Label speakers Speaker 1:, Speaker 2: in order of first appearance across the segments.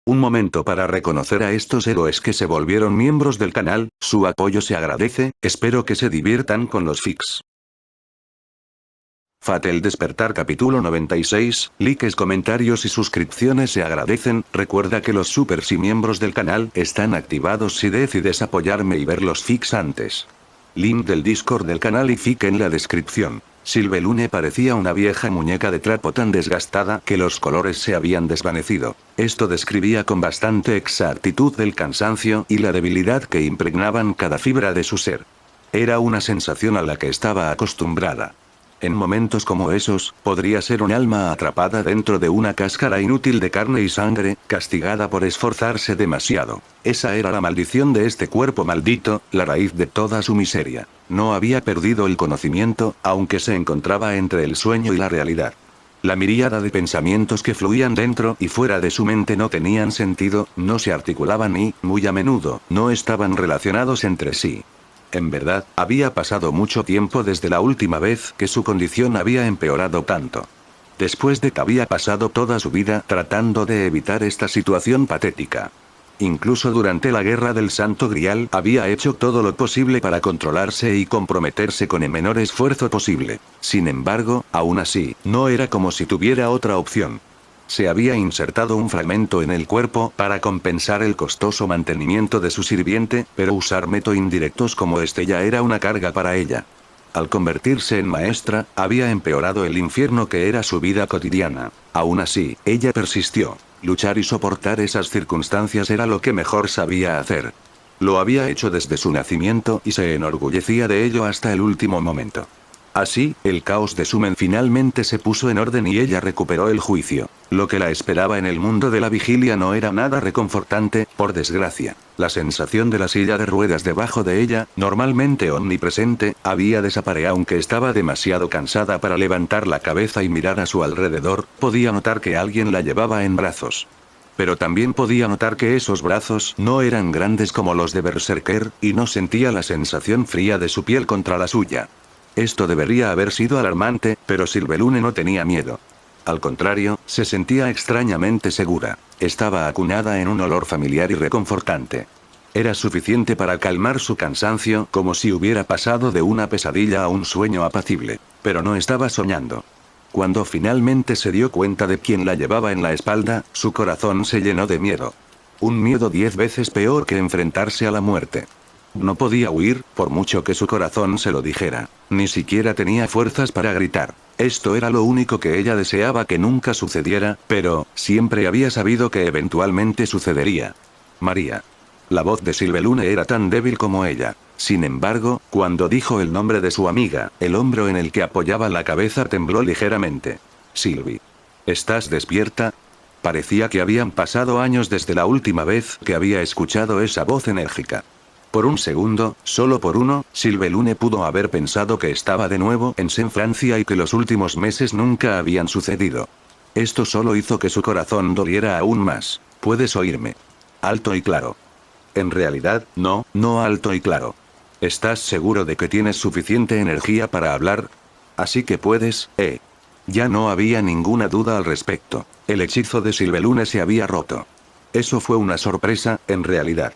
Speaker 1: Un momento para reconocer a estos héroes que se volvieron miembros del canal, su apoyo se agradece, espero que se diviertan con los fics. Fate el despertar capítulo 96, likes, comentarios y suscripciones se agradecen, recuerda que los supers y miembros del canal están activados si decides apoyarme y ver los fics antes. Link del Discord del canal y fic en la descripción. Sylvelune parecía una vieja muñeca de trapo tan desgastada que los colores se habían desvanecido. Esto describía con bastante exactitud el cansancio y la debilidad que impregnaban cada fibra de su ser. Era una sensación a la que estaba acostumbrada. En momentos como esos, podría ser un alma atrapada dentro de una cáscara inútil de carne y sangre, castigada por esforzarse demasiado. Esa era la maldición de este cuerpo maldito, la raíz de toda su miseria. No había perdido el conocimiento, aunque se encontraba entre el sueño y la realidad. La miríada de pensamientos que fluían dentro y fuera de su mente no tenían sentido, no se articulaban y, muy a menudo, no estaban relacionados entre sí. En verdad, había pasado mucho tiempo desde la última vez que su condición había empeorado tanto. Después de que había pasado toda su vida tratando de evitar esta situación patética. Incluso durante la guerra del Santo Grial había hecho todo lo posible para controlarse y comprometerse con el menor esfuerzo posible. Sin embargo, aún así, no era como si tuviera otra opción. Se había insertado un fragmento en el cuerpo para compensar el costoso mantenimiento de su sirviente, pero usar métodos indirectos como este ya era una carga para ella. Al convertirse en maestra, había empeorado el infierno que era su vida cotidiana. Aún así, ella persistió. Luchar y soportar esas circunstancias era lo que mejor sabía hacer. Lo había hecho desde su nacimiento y se enorgullecía de ello hasta el último momento. Así, el caos de Sumen finalmente se puso en orden y ella recuperó el juicio. Lo que la esperaba en el mundo de la vigilia no era nada reconfortante, por desgracia. La sensación de la silla de ruedas debajo de ella, normalmente omnipresente, había desaparecido. Aunque estaba demasiado cansada para levantar la cabeza y mirar a su alrededor, podía notar que alguien la llevaba en brazos. Pero también podía notar que esos brazos no eran grandes como los de Berserker, y no sentía la sensación fría de su piel contra la suya. Esto debería haber sido alarmante, pero Sylvelune no tenía miedo. Al contrario, se sentía extrañamente segura. Estaba acunada en un olor familiar y reconfortante. Era suficiente para calmar su cansancio, como si hubiera pasado de una pesadilla a un sueño apacible. Pero no estaba soñando. Cuando finalmente se dio cuenta de quién la llevaba en la espalda, su corazón se llenó de miedo. Un miedo 10 veces peor que enfrentarse a la muerte. No podía huir, por mucho que su corazón se lo dijera. Ni siquiera tenía fuerzas para gritar. Esto era lo único que ella deseaba que nunca sucediera, pero siempre había sabido que eventualmente sucedería. María. La voz de Sylvelune era tan débil como ella. Sin embargo, cuando dijo el nombre de su amiga, el hombro en el que apoyaba la cabeza tembló ligeramente. Sylvie. ¿Estás despierta? Parecía que habían pasado años desde la última vez que había escuchado esa voz enérgica. Por un segundo, solo por uno, Sylvelune pudo haber pensado que estaba de nuevo en San Francia y que los últimos meses nunca habían sucedido. Esto solo hizo que su corazón doliera aún más. ¿Puedes oírme? Alto y claro. En realidad, no alto y claro. ¿Estás seguro de que tienes suficiente energía para hablar? Así que puedes, Ya no había ninguna duda al respecto. El hechizo de Sylvelune se había roto. Eso fue una sorpresa, en realidad.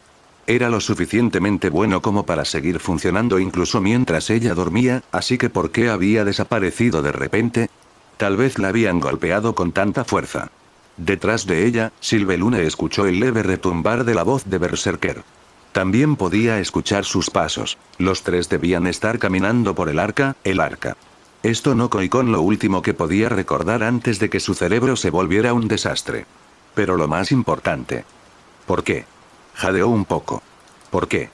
Speaker 1: Era lo suficientemente bueno como para seguir funcionando incluso mientras ella dormía, así que ¿por qué había desaparecido de repente? Tal vez la habían golpeado con tanta fuerza. Detrás de ella, Sylvelune escuchó el leve retumbar de la voz de Berserker. También podía escuchar sus pasos. Los tres debían estar caminando por el arca. Esto no coincide con lo último que podía recordar antes de que su cerebro se volviera un desastre. Pero lo más importante. ¿Por qué? Jadeó un poco. ¿Por qué?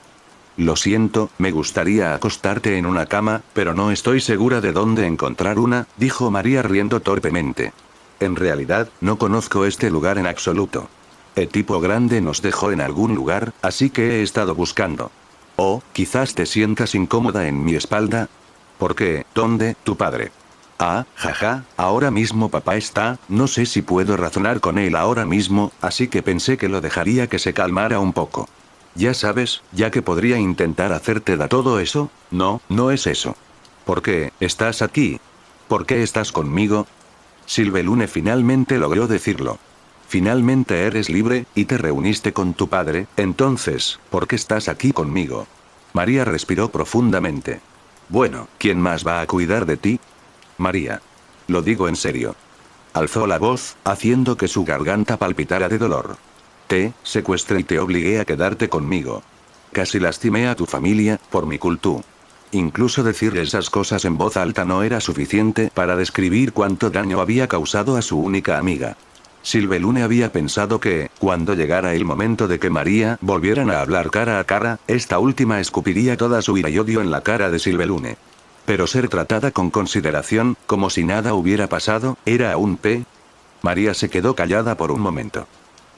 Speaker 1: Lo siento, me gustaría acostarte en una cama, pero no estoy segura de dónde encontrar una, dijo María riendo torpemente. En realidad, no conozco este lugar en absoluto. El tipo grande nos dejó en algún lugar, así que he estado buscando. Oh, quizás te sientas incómoda en mi espalda. ¿Por qué? ¿Dónde? Tu padre. Ah, jaja, ahora mismo papá está, no sé si puedo razonar con él ahora mismo, así que pensé que lo dejaría que se calmara un poco. Ya sabes, ya que podría intentar hacerte da todo eso, no es eso. ¿Por qué estás aquí? ¿Por qué estás conmigo? Sylvelune finalmente logró decirlo. Finalmente eres libre, y te reuniste con tu padre, entonces, ¿por qué estás aquí conmigo? María respiró profundamente. Bueno, ¿quién más va a cuidar de ti? María. Lo digo en serio. Alzó la voz, haciendo que su garganta palpitara de dolor. Te secuestré y te obligué a quedarte conmigo. Casi lastimé a tu familia, por mi culpa. Incluso decir esas cosas en voz alta no era suficiente para describir cuánto daño había causado a su única amiga. Silvelune había pensado que, cuando llegara el momento de que María volvieran a hablar cara a cara, esta última escupiría toda su ira y odio en la cara de Silvelune. Pero ser tratada con consideración, como si nada hubiera pasado, era aún peor. María se quedó callada por un momento.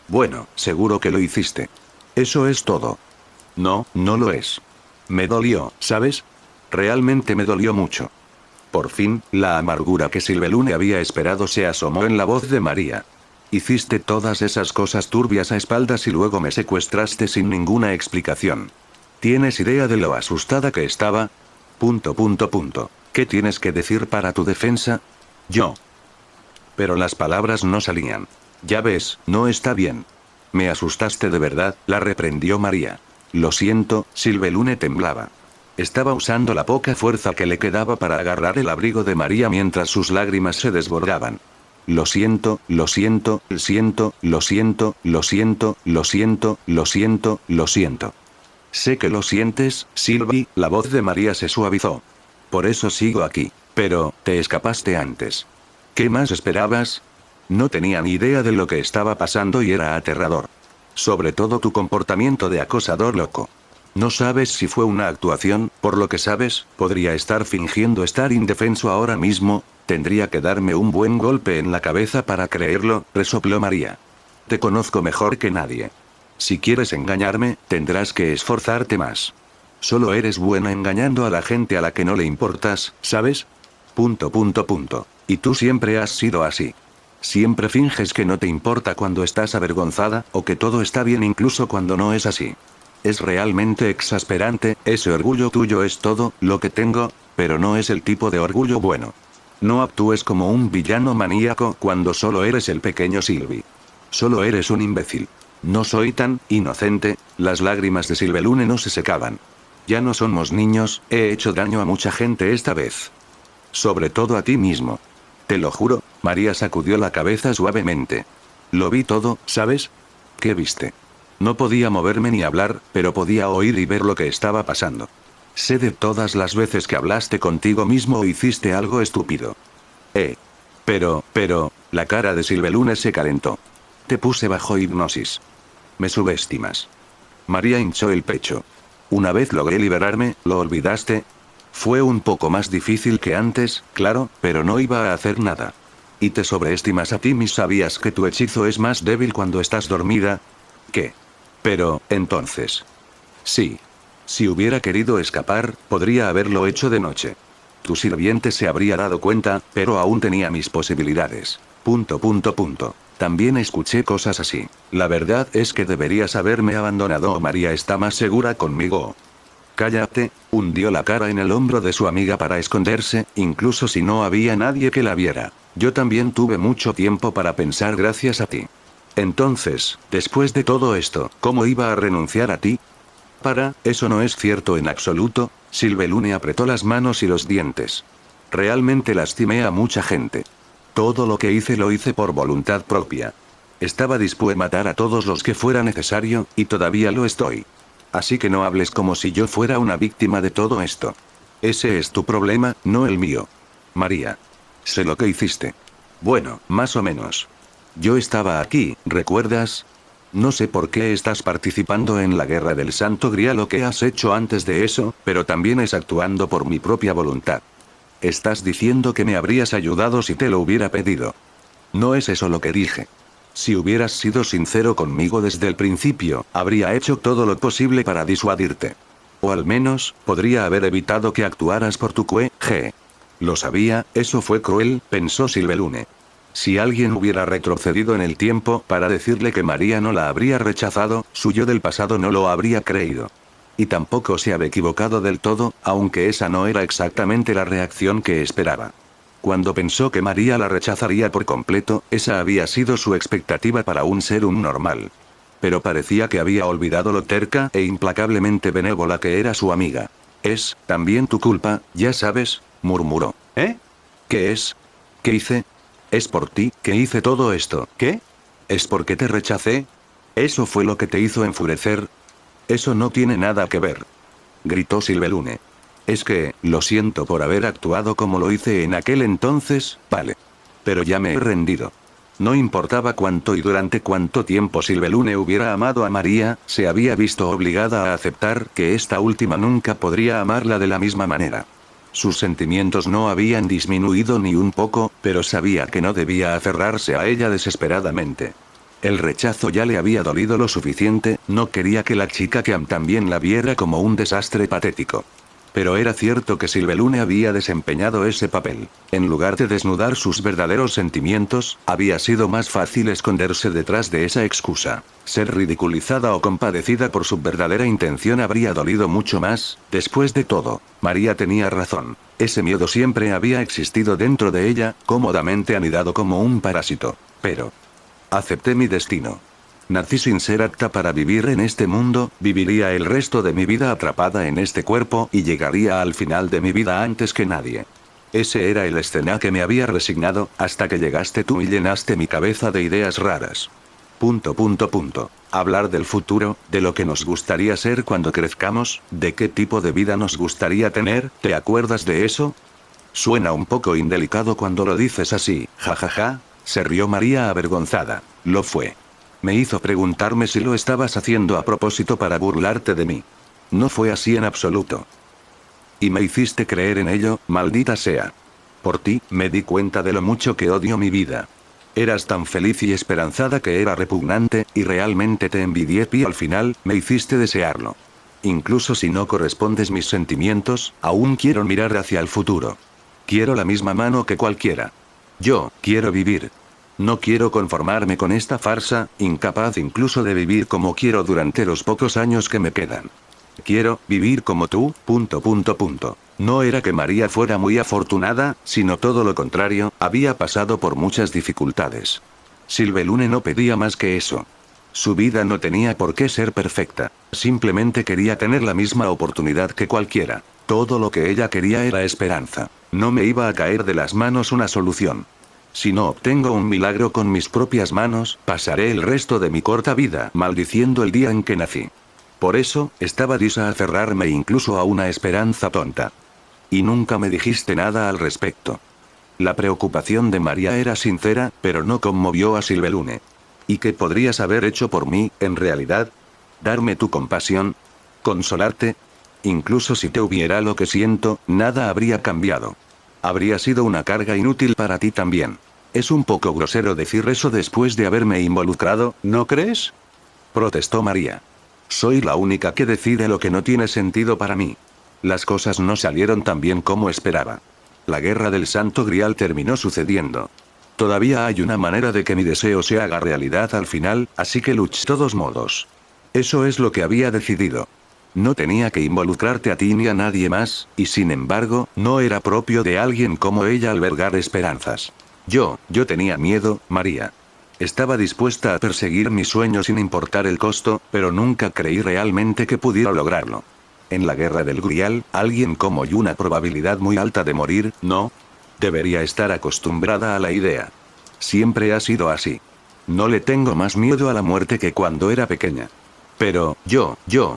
Speaker 1: Bueno, seguro que lo hiciste. Eso es todo. No, no lo es. Me dolió, ¿sabes? Realmente me dolió mucho. Por fin, la amargura que Silvelune había esperado se asomó en la voz de María. Hiciste todas esas cosas turbias a espaldas y luego me secuestraste sin ninguna explicación. ¿Tienes idea de lo asustada que estaba? ... ¿Qué tienes que decir para tu defensa? Yo. Pero las palabras no salían. Ya ves, no está bien. Me asustaste de verdad, la reprendió María. Lo siento, Silvelune temblaba. Estaba usando la poca fuerza que le quedaba para agarrar el abrigo de María mientras sus lágrimas se desbordaban. Lo siento, lo siento, lo siento, lo siento, lo siento, lo siento, lo siento, lo siento. Sé que lo sientes, Sylvie, la voz de María se suavizó. Por eso sigo aquí. Pero, te escapaste antes. ¿Qué más esperabas? No tenía ni idea de lo que estaba pasando y era aterrador. Sobre todo tu comportamiento de acosador loco. No sabes si fue una actuación, por lo que sabes, podría estar fingiendo estar indefenso ahora mismo. Tendría que darme un buen golpe en la cabeza para creerlo, resopló María. Te conozco mejor que nadie. Si quieres engañarme, tendrás que esforzarte más. Solo eres buena engañando a la gente a la que no le importas, ¿sabes? ... Y tú siempre has sido así. Siempre finges que no te importa cuando estás avergonzada, o que todo está bien incluso cuando no es así. Es realmente exasperante, ese orgullo tuyo es todo lo que tengo, pero no es el tipo de orgullo bueno. No actúes como un villano maníaco cuando solo eres el pequeño Sylvie. Solo eres un imbécil. No soy tan inocente. Las lágrimas de Silvelune no se secaban. Ya no somos niños, he hecho daño a mucha gente esta vez. Sobre todo a ti mismo. Te lo juro, María sacudió la cabeza suavemente. Lo vi todo, ¿sabes? ¿Qué viste? No podía moverme ni hablar, pero podía oír y ver lo que estaba pasando. Sé de todas las veces que hablaste contigo mismo o hiciste algo estúpido. Pero, la cara de Silvelune se calentó. Te puse bajo hipnosis. Me subestimas. María hinchó el pecho. Una vez logré liberarme, ¿lo olvidaste? Fue un poco más difícil que antes, claro, pero no iba a hacer nada. ¿Y te sobreestimas a ti mismo? ¿Sabías que tu hechizo es más débil cuando estás dormida? ¿Qué? Pero, entonces. Sí. Si hubiera querido escapar, podría haberlo hecho de noche. Tu sirviente se habría dado cuenta, pero aún tenía mis posibilidades. ... También escuché cosas así. La verdad es que deberías haberme abandonado o María está más segura conmigo. Cállate, hundió la cara en el hombro de su amiga para esconderse, incluso si no había nadie que la viera. Yo también tuve mucho tiempo para pensar gracias a ti. Entonces, después de todo esto, ¿cómo iba a renunciar a ti? Eso no es cierto en absoluto. Silvelune apretó las manos y los dientes. Realmente lastimé a mucha gente. Todo lo que hice lo hice por voluntad propia. Estaba dispuesto a matar a todos los que fuera necesario, y todavía lo estoy. Así que no hables como si yo fuera una víctima de todo esto. Ese es tu problema, no el mío. María. Sé lo que hiciste. Bueno, más o menos. Yo estaba aquí, ¿recuerdas? No sé por qué estás participando en la guerra del Santo Grial o qué has hecho antes de eso, pero también es actuando por mi propia voluntad. Estás diciendo que me habrías ayudado si te lo hubiera pedido. No es eso lo que dije. Si hubieras sido sincero conmigo desde el principio, habría hecho todo lo posible para disuadirte. O al menos, podría haber evitado que actuaras por tu QG. Lo sabía, eso fue cruel, pensó Silvelune. Si alguien hubiera retrocedido en el tiempo para decirle que María no la habría rechazado, su yo del pasado no lo habría creído. Y tampoco se había equivocado del todo, aunque esa no era exactamente la reacción que esperaba. Cuando pensó que María la rechazaría por completo, esa había sido su expectativa para un ser normal. Pero parecía que había olvidado lo terca e implacablemente benévola que era su amiga. Es, también tu culpa, ya sabes, murmuró.
Speaker 2: ¿Eh?
Speaker 1: ¿Qué es? ¿Qué hice? Es por ti que hice todo esto.
Speaker 2: ¿Qué?
Speaker 1: ¿Es porque te rechacé? ¿Eso fue lo que te hizo enfurecer? Eso no tiene nada que ver. Gritó Silvelune. Es que, lo siento por haber actuado como lo hice en aquel entonces, vale. Pero ya me he rendido. No importaba cuánto y durante cuánto tiempo Silvelune hubiera amado a María, se había visto obligada a aceptar que esta última nunca podría amarla de la misma manera. Sus sentimientos no habían disminuido ni un poco, pero sabía que no debía aferrarse a ella desesperadamente. El rechazo ya le había dolido lo suficiente, no quería que la chica Cam también la viera como un desastre patético. Pero era cierto que Silvelune había desempeñado ese papel. En lugar de desnudar sus verdaderos sentimientos, había sido más fácil esconderse detrás de esa excusa. Ser ridiculizada o compadecida por su verdadera intención habría dolido mucho más. Después de todo, María tenía razón. Ese miedo siempre había existido dentro de ella, cómodamente anidado como un parásito. Pero acepté mi destino. Nací sin ser apta para vivir en este mundo, viviría el resto de mi vida atrapada en este cuerpo y llegaría al final de mi vida antes que nadie. Ese era el escenario que me había resignado, hasta que llegaste tú y llenaste mi cabeza de ideas raras. Hablar del futuro, de lo que nos gustaría ser cuando crezcamos, de qué tipo de vida nos gustaría tener, ¿te acuerdas de eso? Suena un poco indelicado cuando lo dices así, jajaja, se rió María avergonzada. Lo fue. Me hizo preguntarme si lo estabas haciendo a propósito para burlarte de mí. No fue así en absoluto. Y me hiciste creer en ello, maldita sea. Por ti, me di cuenta de lo mucho que odio mi vida. Eras tan feliz y esperanzada que era repugnante, y realmente te envidié y al final, me hiciste desearlo. Incluso si no correspondes mis sentimientos, aún quiero mirar hacia el futuro. Quiero la misma mano que cualquiera. Yo, quiero vivir. No quiero conformarme con esta farsa, incapaz incluso de vivir como quiero durante los pocos años que me quedan. Quiero vivir como tú. No era que María fuera muy afortunada, sino todo lo contrario, había pasado por muchas dificultades. Silvelune no pedía más que eso. Su vida no tenía por qué ser perfecta, simplemente quería tener la misma oportunidad que cualquiera. Todo lo que ella quería era esperanza. No me iba a caer de las manos una solución. Si no obtengo un milagro con mis propias manos, pasaré el resto de mi corta vida maldiciendo el día en que nací. Por eso, estaba dispuesta a aferrarme incluso a una esperanza tonta. Y nunca me dijiste nada al respecto. La preocupación de María era sincera, pero no conmovió a Silvelune. ¿Y qué podrías haber hecho por mí, en realidad? ¿Darme tu compasión? ¿Consolarte? Incluso si te hubiera lo que siento, nada habría cambiado. Habría sido una carga inútil para ti también. Es un poco grosero decir eso después de haberme involucrado, ¿no crees? Protestó María. Soy la única que decide lo que no tiene sentido para mí. Las cosas no salieron tan bien como esperaba. La guerra del Santo Grial terminó sucediendo. Todavía hay una manera de que mi deseo se haga realidad al final, así que luché de todos modos. Eso es lo que había decidido. No tenía que involucrarte a ti ni a nadie más, y sin embargo, no era propio de alguien como ella albergar esperanzas. Yo tenía miedo, María. Estaba dispuesta a perseguir mi sueño sin importar el costo, pero nunca creí realmente que pudiera lograrlo. En la guerra del Grial, alguien como yo una probabilidad muy alta de morir, ¿no? Debería estar acostumbrada a la idea. Siempre ha sido así. No le tengo más miedo a la muerte que cuando era pequeña. Pero,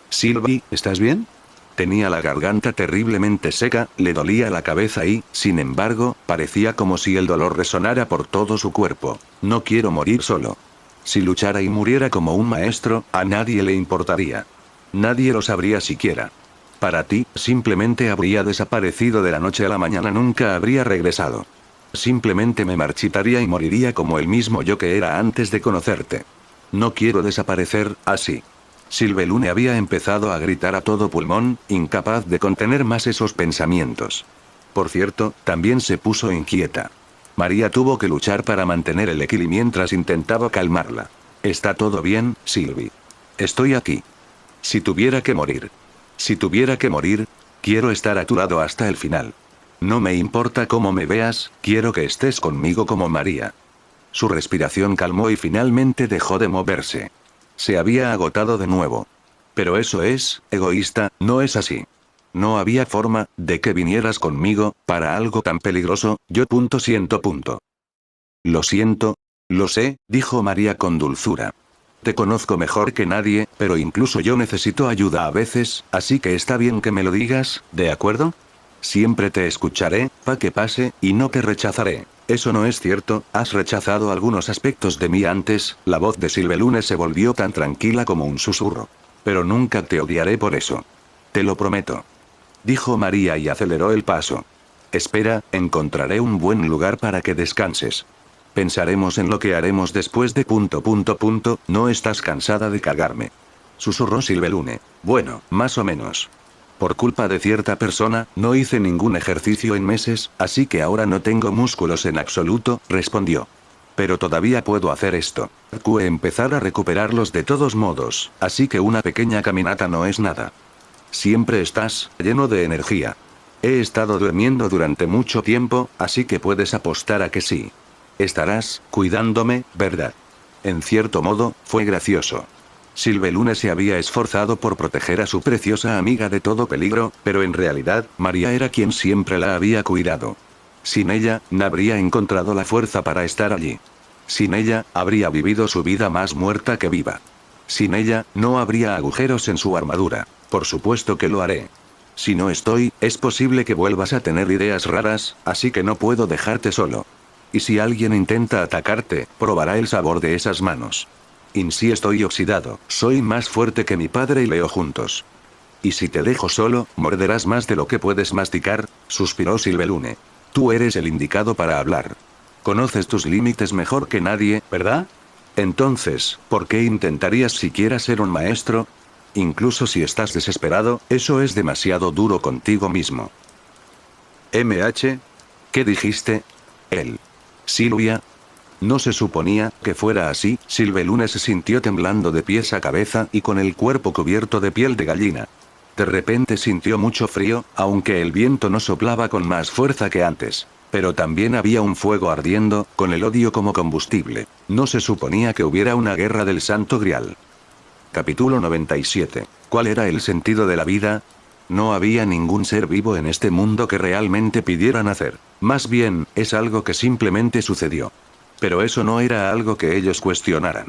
Speaker 1: Sylvie, ¿estás bien? Tenía la garganta terriblemente seca, le dolía la cabeza y, sin embargo, parecía como si el dolor resonara por todo su cuerpo. No quiero morir solo. Si luchara y muriera como un maestro, a nadie le importaría. Nadie lo sabría siquiera. Para ti, simplemente habría desaparecido de la noche a la mañana, nunca habría regresado. Simplemente me marchitaría y moriría como el mismo yo que era antes de conocerte. No quiero desaparecer, así. Silvelune había empezado a gritar a todo pulmón, incapaz de contener más esos pensamientos. Por cierto, también se puso inquieta. María tuvo que luchar para mantener el equilibrio mientras intentaba calmarla. ¿Está todo bien, Sylvie? Estoy aquí. Si tuviera que morir, quiero estar a tu lado hasta el final. No me importa cómo me veas, quiero que estés conmigo como María. Su respiración calmó y finalmente dejó de moverse. Se había agotado de nuevo. Pero eso es, egoísta, no es así. No había forma de que vinieras conmigo, para algo tan peligroso, siento. Lo siento. Lo sé, dijo María con dulzura. Te conozco mejor que nadie, pero incluso yo necesito ayuda a veces, así que está bien que me lo digas, ¿de acuerdo? Siempre te escucharé, pa' que pase, y no te rechazaré. Eso no es cierto, has rechazado algunos aspectos de mí antes, la voz de Silvelune se volvió tan tranquila como un susurro. Pero nunca te odiaré por eso. Te lo prometo. Dijo María y aceleró el paso. Espera, encontraré un buen lugar para que descanses. Pensaremos en lo que haremos después de ... ¿No estás cansada de cagarme? Susurró Silvelune. Bueno, más o menos. Por culpa de cierta persona, no hice ningún ejercicio en meses, así que ahora no tengo músculos en absoluto, respondió. Pero todavía puedo hacer esto. Empezar a recuperarlos de todos modos, así que una pequeña caminata no es nada. Siempre estás lleno de energía. He estado durmiendo durante mucho tiempo, así que puedes apostar a que sí. Estarás cuidándome, ¿verdad? En cierto modo, fue gracioso. Silvelune se había esforzado por proteger a su preciosa amiga de todo peligro, pero en realidad, María era quien siempre la había cuidado. Sin ella, no habría encontrado la fuerza para estar allí. Sin ella, habría vivido su vida más muerta que viva. Sin ella, no habría agujeros en su armadura. Por supuesto que lo haré. Si no estoy, es posible que vuelvas a tener ideas raras, así que no puedo dejarte solo. Y si alguien intenta atacarte, probará el sabor de esas manos. Si estoy oxidado, soy más fuerte que mi padre y Leo juntos. Y si te dejo solo, morderás más de lo que puedes masticar, suspiró Silvelune. Tú eres el indicado para hablar. Conoces tus límites mejor que nadie, ¿verdad? Entonces, ¿por qué intentarías siquiera ser un maestro? Incluso si estás desesperado, eso es demasiado duro contigo mismo. ¿Qué dijiste? Él. Silvia. No se suponía que fuera así. Silvelune se sintió temblando de pies a cabeza y con el cuerpo cubierto de piel de gallina. De repente sintió mucho frío, aunque el viento no soplaba con más fuerza que antes. Pero también había un fuego ardiendo, con el odio como combustible. No se suponía que hubiera una guerra del Santo Grial. Capítulo 97. ¿Cuál era el sentido de la vida? No había ningún ser vivo en este mundo que realmente pidiera nacer. Más bien, es algo que simplemente sucedió. Pero eso no era algo que ellos cuestionaran.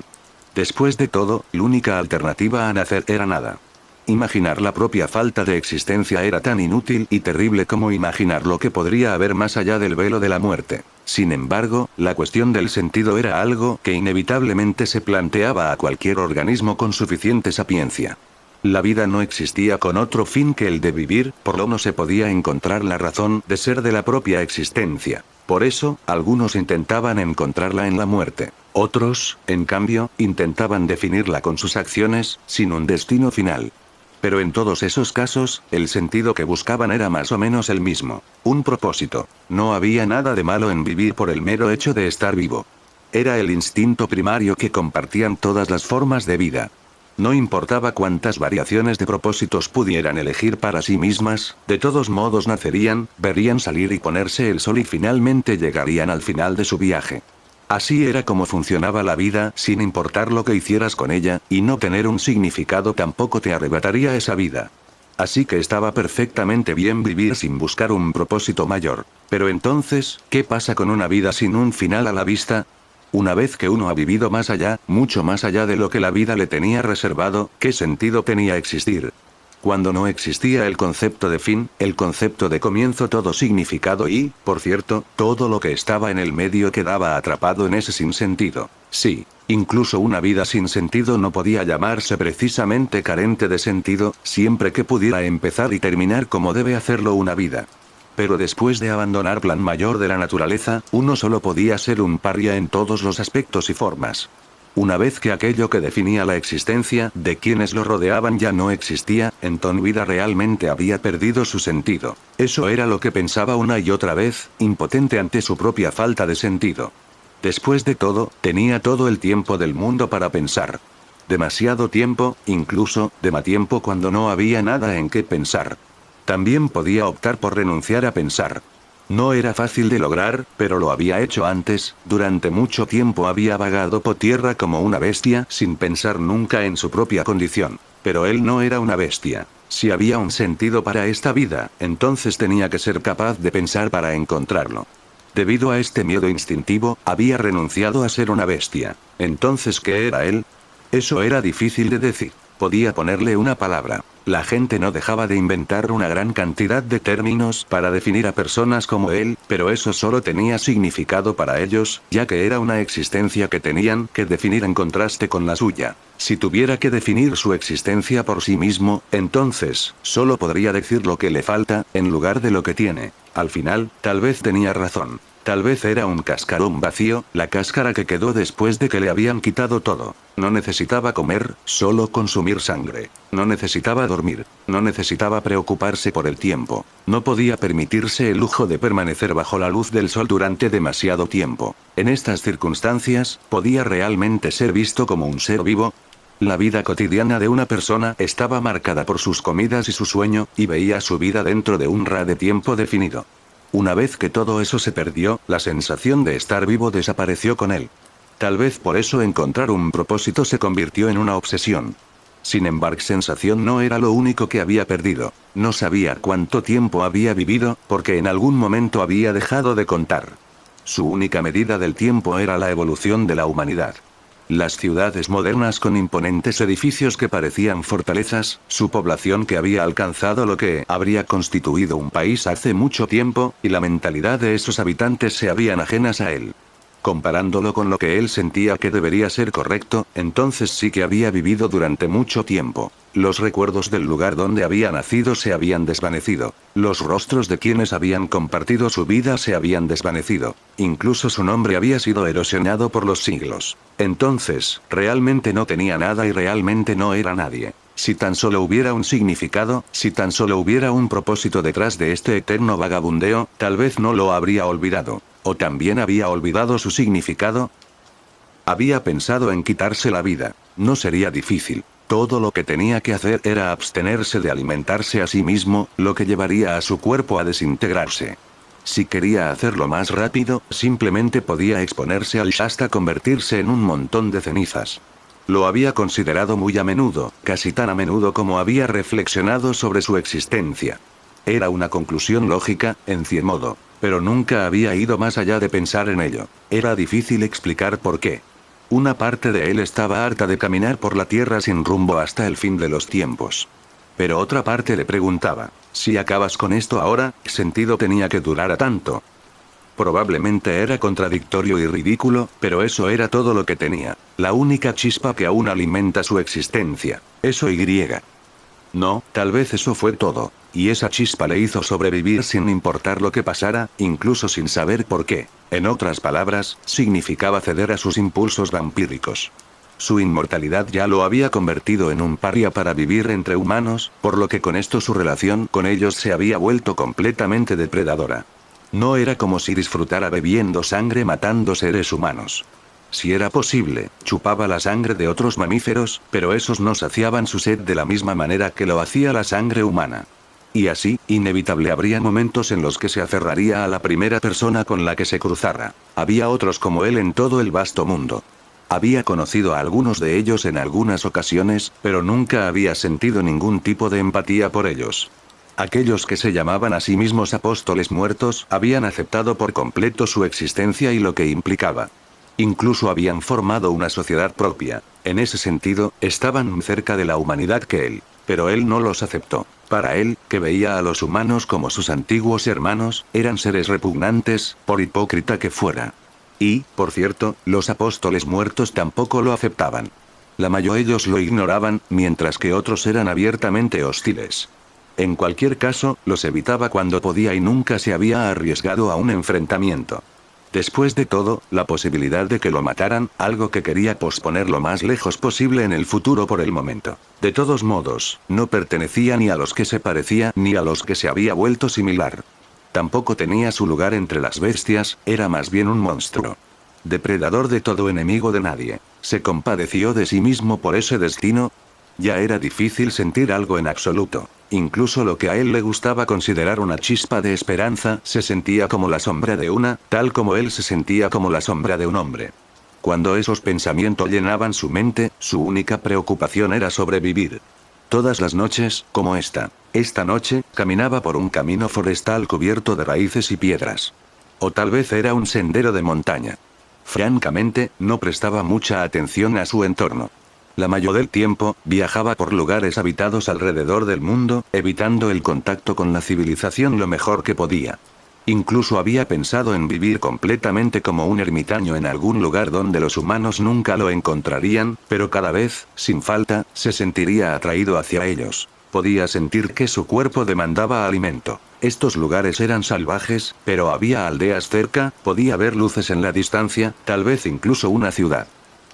Speaker 1: Después de todo, la única alternativa a nacer era nada. Imaginar la propia falta de existencia era tan inútil y terrible como imaginar lo que podría haber más allá del velo de la muerte. Sin embargo, la cuestión del sentido era algo que inevitablemente se planteaba a cualquier organismo con suficiente sapiencia. La vida no existía con otro fin que el de vivir, por lo no se podía encontrar la razón de ser de la propia existencia. Por eso, algunos intentaban encontrarla en la muerte. Otros, en cambio, intentaban definirla con sus acciones, sin un destino final. Pero en todos esos casos, el sentido que buscaban era más o menos el mismo. Un propósito. No había nada de malo en vivir por el mero hecho de estar vivo. Era el instinto primario que compartían todas las formas de vida. No importaba cuántas variaciones de propósitos pudieran elegir para sí mismas, de todos modos nacerían, verían salir y ponerse el sol y finalmente llegarían al final de su viaje. Así era como funcionaba la vida, sin importar lo que hicieras con ella, y no tener un significado tampoco te arrebataría esa vida. Así que estaba perfectamente bien vivir sin buscar un propósito mayor. Pero entonces, ¿qué pasa con una vida sin un final a la vista? Una vez que uno ha vivido más allá, mucho más allá de lo que la vida le tenía reservado, ¿qué sentido tenía existir? Cuando no existía el concepto de fin, el concepto de comienzo, todo significado y, por cierto, todo lo que estaba en el medio quedaba atrapado en ese sinsentido. Sí, incluso una vida sin sentido no podía llamarse precisamente carente de sentido, siempre que pudiera empezar y terminar como debe hacerlo una vida. Pero después de abandonar plan mayor de la naturaleza, uno solo podía ser un paria en todos los aspectos y formas. Una vez que aquello que definía la existencia de quienes lo rodeaban ya no existía, entonces vida realmente había perdido su sentido. Eso era lo que pensaba una y otra vez, impotente ante su propia falta de sentido. Después de todo, tenía todo el tiempo del mundo para pensar. Demasiado tiempo, incluso, tiempo cuando no había nada en qué pensar. También podía optar por renunciar a pensar. No era fácil de lograr, pero lo había hecho antes. Durante mucho tiempo había vagado por tierra como una bestia sin pensar nunca en su propia condición. Pero él no era una bestia. Si había un sentido para esta vida, entonces tenía que ser capaz de pensar para encontrarlo. Debido a este miedo instintivo, había renunciado a ser una bestia. Entonces, ¿qué era él? Eso era difícil de decir. Podía ponerle una palabra. La gente no dejaba de inventar una gran cantidad de términos para definir a personas como él, pero eso solo tenía significado para ellos, ya que era una existencia que tenían que definir en contraste con la suya. Si tuviera que definir su existencia por sí mismo, entonces, solo podría decir lo que le falta, en lugar de lo que tiene. Al final, tal vez tenía razón. Tal vez era un cascarón vacío, la cáscara que quedó después de que le habían quitado todo. No necesitaba comer, solo consumir sangre. No necesitaba dormir. No necesitaba preocuparse por el tiempo. No podía permitirse el lujo de permanecer bajo la luz del sol durante demasiado tiempo. En estas circunstancias, ¿podía realmente ser visto como un ser vivo? La vida cotidiana de una persona estaba marcada por sus comidas y su sueño, y veía su vida dentro de un radio de tiempo definido. Una vez que todo eso se perdió, la sensación de estar vivo desapareció con él. Tal vez por eso encontrar un propósito se convirtió en una obsesión. Sin embargo, sensación no era lo único que había perdido. No sabía cuánto tiempo había vivido, porque en algún momento había dejado de contar. Su única medida del tiempo era la evolución de la humanidad. Las ciudades modernas con imponentes edificios que parecían fortalezas, su población que había alcanzado lo que habría constituido un país hace mucho tiempo, y la mentalidad de esos habitantes se habían ajenas a él. Comparándolo con lo que él sentía que debería ser correcto, entonces sí que había vivido durante mucho tiempo. Los recuerdos del lugar donde había nacido se habían desvanecido. Los rostros de quienes habían compartido su vida se habían desvanecido. Incluso su nombre había sido erosionado por los siglos. Entonces, realmente no tenía nada y realmente no era nadie. Si tan solo hubiera un significado, si tan solo hubiera un propósito detrás de este eterno vagabundeo, tal vez no lo habría olvidado. ¿O también había olvidado su significado? Había pensado en quitarse la vida. No sería difícil. Todo lo que tenía que hacer era abstenerse de alimentarse a sí mismo, lo que llevaría a su cuerpo a desintegrarse. Si quería hacerlo más rápido, simplemente podía exponerse al hasta convertirse en un montón de cenizas. Lo había considerado muy a menudo, casi tan a menudo como había reflexionado sobre su existencia. Era una conclusión lógica, en cierto modo, pero nunca había ido más allá de pensar en ello. Era difícil explicar por qué. Una parte de él estaba harta de caminar por la tierra sin rumbo hasta el fin de los tiempos. Pero otra parte le preguntaba, si acabas con esto ahora, ¿qué sentido tenía que durara tanto? Probablemente era contradictorio y ridículo, pero eso era todo lo que tenía. La única chispa que aún alimenta su existencia. Eso y. No, tal vez eso fue todo. Y esa chispa le hizo sobrevivir sin importar lo que pasara, incluso sin saber por qué. En otras palabras, significaba ceder a sus impulsos vampíricos. Su inmortalidad ya lo había convertido en un paria para vivir entre humanos, por lo que con esto su relación con ellos se había vuelto completamente depredadora. No era como si disfrutara bebiendo sangre matando seres humanos. Si era posible, chupaba la sangre de otros mamíferos, pero esos no saciaban su sed de la misma manera que lo hacía la sangre humana. Y así, inevitable habría momentos en los que se aferraría a la primera persona con la que se cruzara. Había otros como él en todo el vasto mundo. Había conocido a algunos de ellos en algunas ocasiones, pero nunca había sentido ningún tipo de empatía por ellos. Aquellos que se llamaban a sí mismos apóstoles muertos habían aceptado por completo su existencia y lo que implicaba. Incluso habían formado una sociedad propia. En ese sentido, estaban más cerca de la humanidad que él. Pero él no los aceptó. Para él, que veía a los humanos como sus antiguos hermanos, eran seres repugnantes, por hipócrita que fuera. Y, por cierto, los apóstoles muertos tampoco lo aceptaban. La mayoría de ellos lo ignoraban, mientras que otros eran abiertamente hostiles. En cualquier caso, los evitaba cuando podía y nunca se había arriesgado a un enfrentamiento. Después de todo, la posibilidad de que lo mataran, algo que quería posponer lo más lejos posible en el futuro por el momento. De todos modos, no pertenecía ni a los que se parecía ni a los que se había vuelto similar. Tampoco tenía su lugar entre las bestias, era más bien un monstruo. Depredador de todo, enemigo de nadie. ¿Se compadeció de sí mismo por ese destino? Ya era difícil sentir algo en absoluto. Incluso lo que a él le gustaba considerar una chispa de esperanza se sentía como la sombra de una, tal como él se sentía como la sombra de un hombre. Cuando esos pensamientos llenaban su mente, su única preocupación era sobrevivir. Todas las noches, como esta noche, caminaba por un camino forestal cubierto de raíces y piedras. O tal vez era un sendero de montaña. Francamente, no prestaba mucha atención a su entorno. La mayoría del tiempo, viajaba por lugares habitados alrededor del mundo, evitando el contacto con la civilización lo mejor que podía. Incluso había pensado en vivir completamente como un ermitaño en algún lugar donde los humanos nunca lo encontrarían, pero cada vez, sin falta, se sentiría atraído hacia ellos. Podía sentir que su cuerpo demandaba alimento. Estos lugares eran salvajes, pero había aldeas cerca, podía ver luces en la distancia, tal vez incluso una ciudad.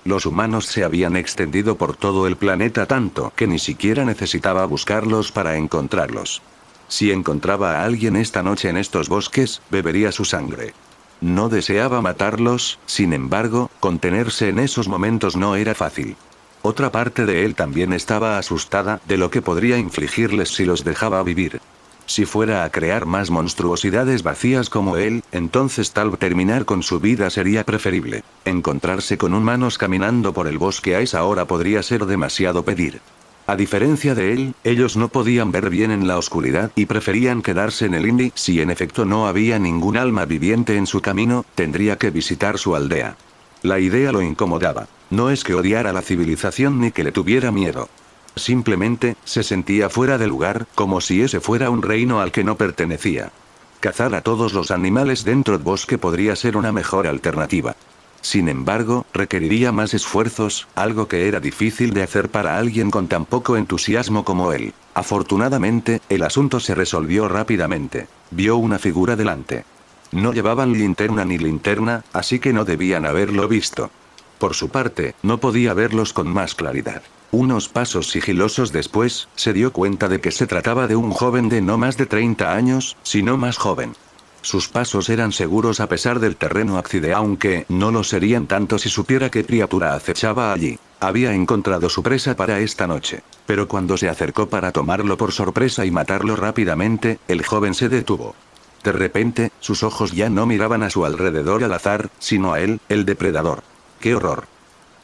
Speaker 1: Los humanos se habían extendido por todo el planeta tanto que ni siquiera necesitaba buscarlos para encontrarlos. Si encontraba a alguien esta noche en estos bosques, bebería su sangre. No deseaba matarlos, sin embargo, contenerse en esos momentos no era fácil. Otra parte de él también estaba asustada de lo que podría infligirles si los dejaba vivir. Si fuera a crear más monstruosidades vacías como él, entonces tal vez terminar con su vida sería preferible. Encontrarse con humanos caminando por el bosque a esa hora podría ser demasiado pedir. A diferencia de él, ellos no podían ver bien en la oscuridad y preferían quedarse en el Indi. Si en efecto no había ningún alma viviente en su camino, tendría que visitar su aldea. La idea lo incomodaba. No es que odiara la civilización ni que le tuviera miedo. Simplemente, se sentía fuera de lugar, como si ese fuera un reino al que no pertenecía. Cazar a todos los animales dentro del bosque podría ser una mejor alternativa. Sin embargo, requeriría más esfuerzos, algo que era difícil de hacer para alguien con tan poco entusiasmo como él. Afortunadamente, el asunto se resolvió rápidamente. Vio una figura delante. No llevaban linterna ni linterna, así que no debían haberlo visto. Por su parte, no podía verlos con más claridad. Unos pasos sigilosos después, se dio cuenta de que se trataba de un joven de no más de 30 años, sino más joven. Sus pasos eran seguros a pesar del terreno accidentado, aunque no lo serían tanto si supiera qué criatura acechaba allí. Había encontrado su presa para esta noche. Pero cuando se acercó para tomarlo por sorpresa y matarlo rápidamente, el joven se detuvo. De repente, sus ojos ya no miraban a su alrededor al azar, sino a él, el depredador. ¡Qué horror!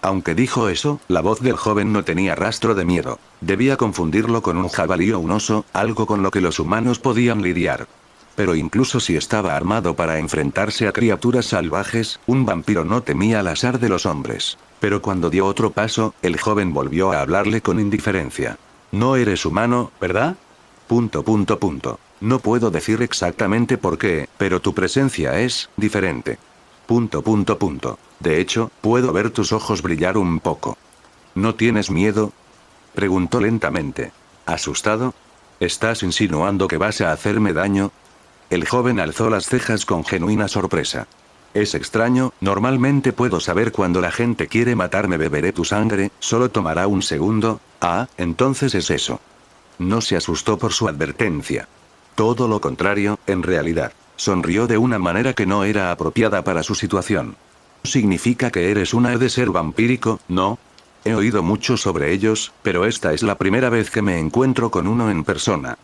Speaker 1: Aunque dijo eso, la voz del joven no tenía rastro de miedo. Debía confundirlo con un jabalí o un oso, algo con lo que los humanos podían lidiar. Pero incluso si estaba armado para enfrentarse a criaturas salvajes, un vampiro no temía al azar de los hombres. Pero cuando dio otro paso, el joven volvió a hablarle con indiferencia. No eres humano, ¿verdad? ... No puedo decir exactamente por qué, pero tu presencia es diferente. ... De hecho, puedo ver tus ojos brillar un poco. ¿No tienes miedo?, preguntó lentamente. ¿Asustado? ¿Estás insinuando que vas a hacerme daño? El joven alzó las cejas con genuina sorpresa. Es extraño, normalmente puedo saber cuando la gente quiere matarme. Beberé tu sangre, solo tomará un segundo. Ah, entonces es eso. No se asustó por su advertencia. Todo lo contrario, en realidad. Sonrió de una manera que no era apropiada para su situación. ¿Significa que eres una de ser vampírico, no? He oído mucho sobre ellos, pero esta es la primera vez que me encuentro con uno en persona.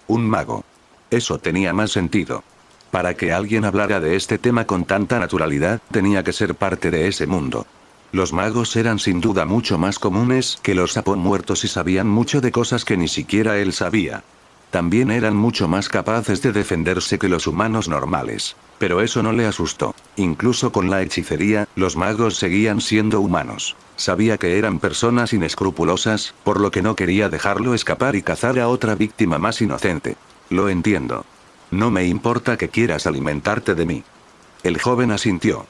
Speaker 1: Un mago. Eso tenía más sentido. Para que alguien hablara de este tema con tanta naturalidad, tenía que ser parte de ese mundo. Los magos eran sin duda mucho más comunes que los sapos muertos y sabían mucho de cosas que ni siquiera él sabía. También eran mucho más capaces de defenderse que los humanos normales. Pero eso no le asustó. Incluso con la hechicería, los magos seguían siendo humanos. Sabía que eran personas inescrupulosas, por lo que no quería dejarlo escapar y cazar a otra víctima más inocente. Lo entiendo. No me importa que quieras alimentarte de mí. El joven asintió.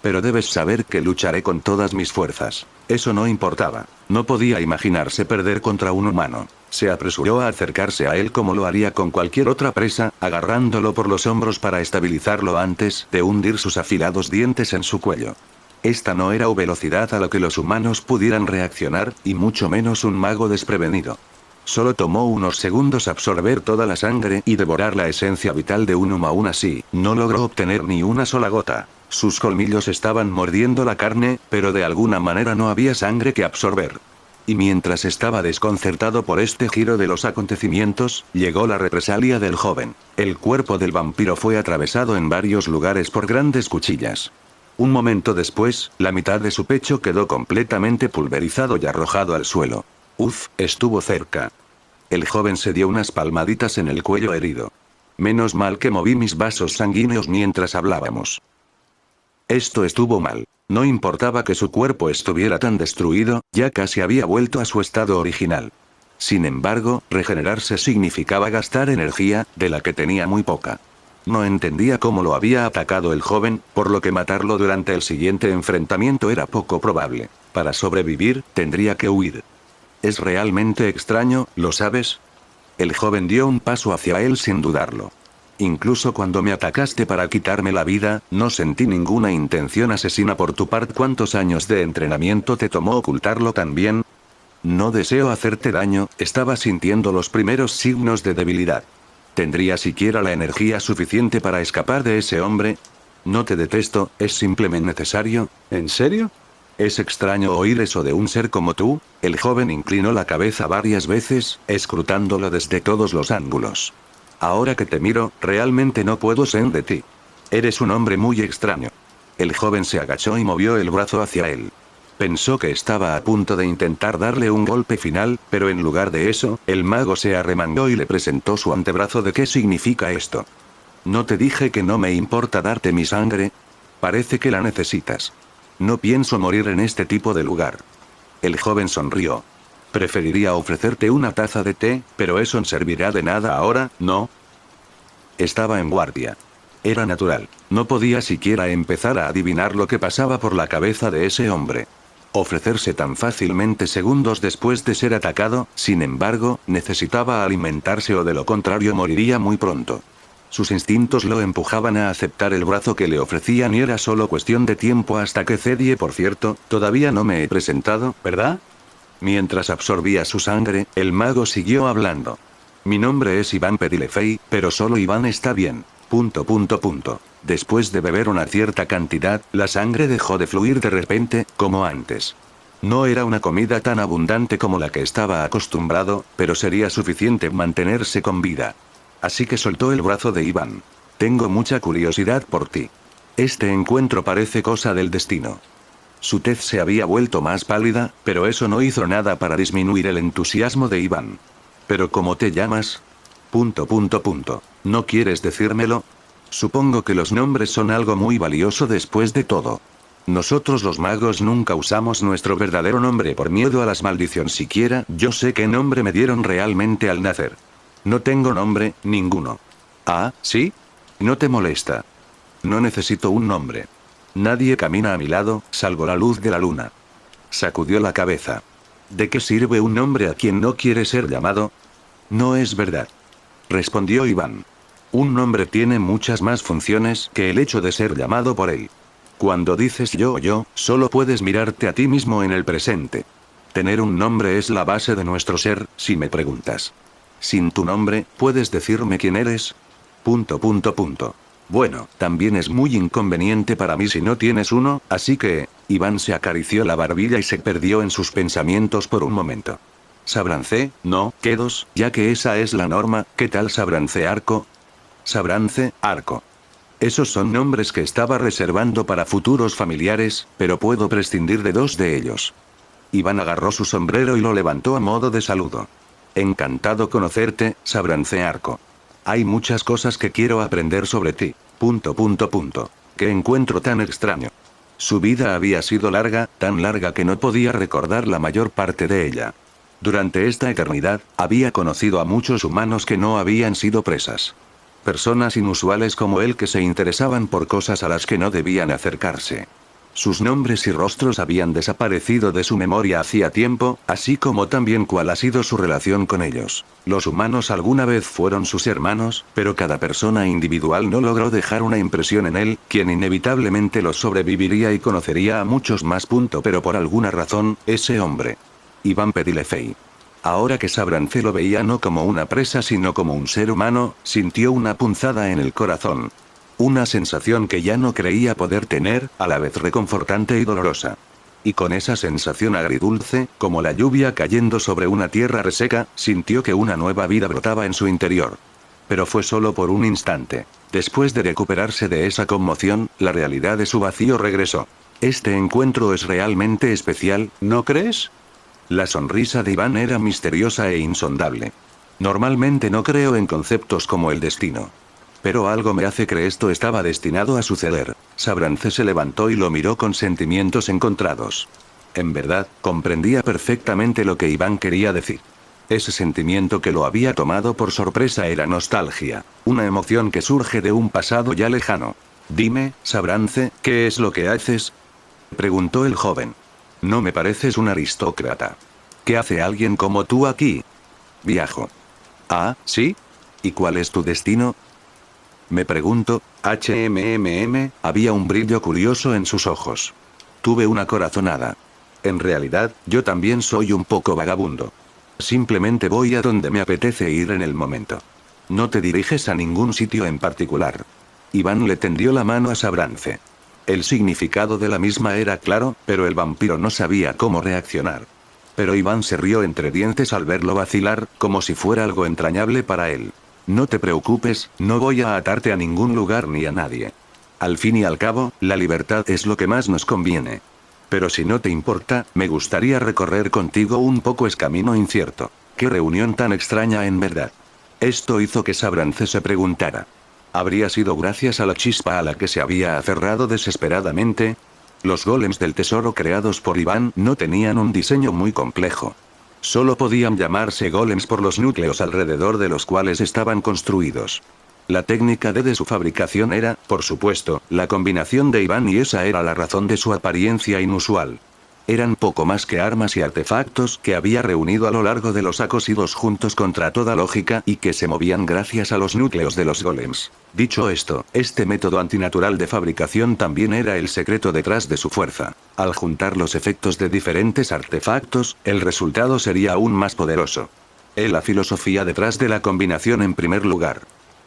Speaker 1: Pero debes saber que lucharé con todas mis fuerzas. Eso no importaba. No podía imaginarse perder contra un humano. Se apresuró a acercarse a él como lo haría con cualquier otra presa, agarrándolo por los hombros para estabilizarlo antes de hundir sus afilados dientes en su cuello. Esta no era velocidad a lo que los humanos pudieran reaccionar, y mucho menos un mago desprevenido. Solo tomó unos segundos absorber toda la sangre y devorar la esencia vital de un humo. Aún así, no logró obtener ni una sola gota. Sus colmillos estaban mordiendo la carne, pero de alguna manera no había sangre que absorber. Y mientras estaba desconcertado por este giro de los acontecimientos, llegó la represalia del joven. El cuerpo del vampiro fue atravesado en varios lugares por grandes cuchillas. Un momento después, la mitad de su pecho quedó completamente pulverizado y arrojado al suelo. Uf, estuvo cerca. El joven se dio unas palmaditas en el cuello herido. Menos mal que moví mis vasos sanguíneos mientras hablábamos. Esto estuvo mal. No importaba que su cuerpo estuviera tan destruido, ya casi había vuelto a su estado original. Sin embargo, regenerarse significaba gastar energía, de la que tenía muy poca. No entendía cómo lo había atacado el joven, por lo que matarlo durante el siguiente enfrentamiento era poco probable. Para sobrevivir, tendría que huir. Es realmente extraño, ¿lo sabes? El joven dio un paso hacia él sin dudarlo. Incluso cuando me atacaste para quitarme la vida, no sentí ninguna intención asesina por tu parte. ¿Cuántos años de entrenamiento te tomó ocultarlo tan bien? No deseo hacerte daño, estaba sintiendo los primeros signos de debilidad. ¿Tendría siquiera la energía suficiente para escapar de ese hombre? No te detesto, es simplemente necesario. ¿En serio? Es extraño oír eso de un ser como tú. El joven inclinó la cabeza varias veces, escrutándolo desde todos los ángulos. Ahora que te miro, realmente no puedo ser de ti. Eres un hombre muy extraño. El joven se agachó y movió el brazo hacia él. Pensó que estaba a punto de intentar darle un golpe final, pero en lugar de eso, el mago se arremangó y le presentó su antebrazo. ¿De qué significa esto? ¿No te dije que no me importa darte mi sangre? Parece que la necesitas. No pienso morir en este tipo de lugar. El joven sonrió. Preferiría ofrecerte una taza de té, pero eso no servirá de nada ahora, ¿no? Estaba en guardia. Era natural. No podía siquiera empezar a adivinar lo que pasaba por la cabeza de ese hombre. Ofrecerse tan fácilmente segundos después de ser atacado, sin embargo, necesitaba alimentarse o de lo contrario moriría muy pronto. Sus instintos lo empujaban a aceptar el brazo que le ofrecían y era solo cuestión de tiempo hasta que cedie. Por cierto, todavía no me he presentado, ¿verdad? Mientras absorbía su sangre, el mago siguió hablando. Mi nombre es Iván Pedilefei, pero solo Iván está bien. ... Después de beber una cierta cantidad, la sangre dejó de fluir de repente, como antes. No era una comida tan abundante como la que estaba acostumbrado, pero sería suficiente mantenerse con vida. Así que soltó el brazo de Iván. Tengo mucha curiosidad por ti. Este encuentro parece cosa del destino. Su tez se había vuelto más pálida, pero eso no hizo nada para disminuir el entusiasmo de Iván. ¿Pero cómo te llamas? ... ¿No quieres decírmelo? Supongo que los nombres son algo muy valioso después de todo. Nosotros los magos nunca usamos nuestro verdadero nombre por miedo a las maldiciones. Siquiera yo sé qué nombre me dieron realmente al nacer. No tengo nombre, ninguno. Ah, ¿sí? ¿No te molesta? No necesito un nombre. Nadie camina a mi lado, salvo la luz de la luna. Sacudió la cabeza. ¿De qué sirve un nombre a quien no quiere ser llamado? No es verdad. Respondió Iván. Un nombre tiene muchas más funciones que el hecho de ser llamado por él. Cuando dices yo, solo puedes mirarte a ti mismo en el presente. Tener un nombre es la base de nuestro ser, si me preguntas. Sin tu nombre, ¿puedes decirme quién eres? ... Bueno, también es muy inconveniente para mí si no tienes uno, así que... Iván se acarició la barbilla y se perdió en sus pensamientos por un momento. Sabrance, no, Quedos, ya que esa es la norma. ¿Qué tal Sabrance Arco? Sabrance, Arco. Esos son nombres que estaba reservando para futuros familiares, pero puedo prescindir de dos de ellos. Iván agarró su sombrero y lo levantó a modo de saludo. Encantado conocerte, Sabrance Arco. Hay muchas cosas que quiero aprender sobre ti. ... Qué encuentro tan extraño. Su vida había sido larga, tan larga que no podía recordar la mayor parte de ella. Durante esta eternidad, había conocido a muchos humanos que no habían sido presas. Personas inusuales como él que se interesaban por cosas a las que no debían acercarse. Sus nombres y rostros habían desaparecido de su memoria hacía tiempo, así como también cuál ha sido su relación con ellos. Los humanos alguna vez fueron sus hermanos, pero cada persona individual no logró dejar una impresión en él, quien inevitablemente los sobreviviría y conocería a muchos más. Pero por alguna razón, ese hombre. Iván Pedilefei. Ahora que Sabrance lo veía no como una presa sino como un ser humano, sintió una punzada en el corazón. Una sensación que ya no creía poder tener, a la vez reconfortante y dolorosa. Y con esa sensación agridulce, como la lluvia cayendo sobre una tierra reseca, sintió que una nueva vida brotaba en su interior. Pero fue solo por un instante. Después de recuperarse de esa conmoción, la realidad de su vacío regresó. Este encuentro es realmente especial, ¿no crees? La sonrisa de Iván era misteriosa e insondable. Normalmente no creo en conceptos como el destino. Pero algo me hace creer esto estaba destinado a suceder. Sabrance se levantó y lo miró con sentimientos encontrados. En verdad, comprendía perfectamente lo que Iván quería decir. Ese sentimiento que lo había tomado por sorpresa era nostalgia, una emoción que surge de un pasado ya lejano. Dime, Sabrance, ¿qué es lo que haces? Preguntó el joven. No me pareces un aristócrata. ¿Qué hace alguien como tú aquí? Viajo. Ah, ¿sí? ¿Y cuál es tu destino? Me pregunto, había un brillo curioso en sus ojos. Tuve una corazonada. En realidad, yo también soy un poco vagabundo. Simplemente voy a donde me apetece ir en el momento. No te diriges a ningún sitio en particular. Iván le tendió la mano a Sabrance. El significado de la misma era claro, pero el vampiro no sabía cómo reaccionar. Pero Iván se rió entre dientes al verlo vacilar, como si fuera algo entrañable para él. No te preocupes, no voy a atarte a ningún lugar ni a nadie. Al fin y al cabo, la libertad es lo que más nos conviene. Pero si no te importa, me gustaría recorrer contigo un poco ese camino incierto. Qué reunión tan extraña en verdad. Esto hizo que Sabrance se preguntara. ¿Habría sido gracias a la chispa a la que se había aferrado desesperadamente? Los golems del tesoro creados por Iván no tenían un diseño muy complejo. Solo podían llamarse golems por los núcleos alrededor de los cuales estaban construidos. La técnica de su fabricación era, por supuesto, la combinación de Iván y esa era la razón de su apariencia inusual. Eran poco más que armas y artefactos que había reunido a lo largo de los acosidos juntos contra toda lógica y que se movían gracias a los núcleos de los golems. Dicho esto, este método antinatural de fabricación también era el secreto detrás de su fuerza. Al juntar los efectos de diferentes artefactos, el resultado sería aún más poderoso. La filosofía detrás de la combinación en primer lugar.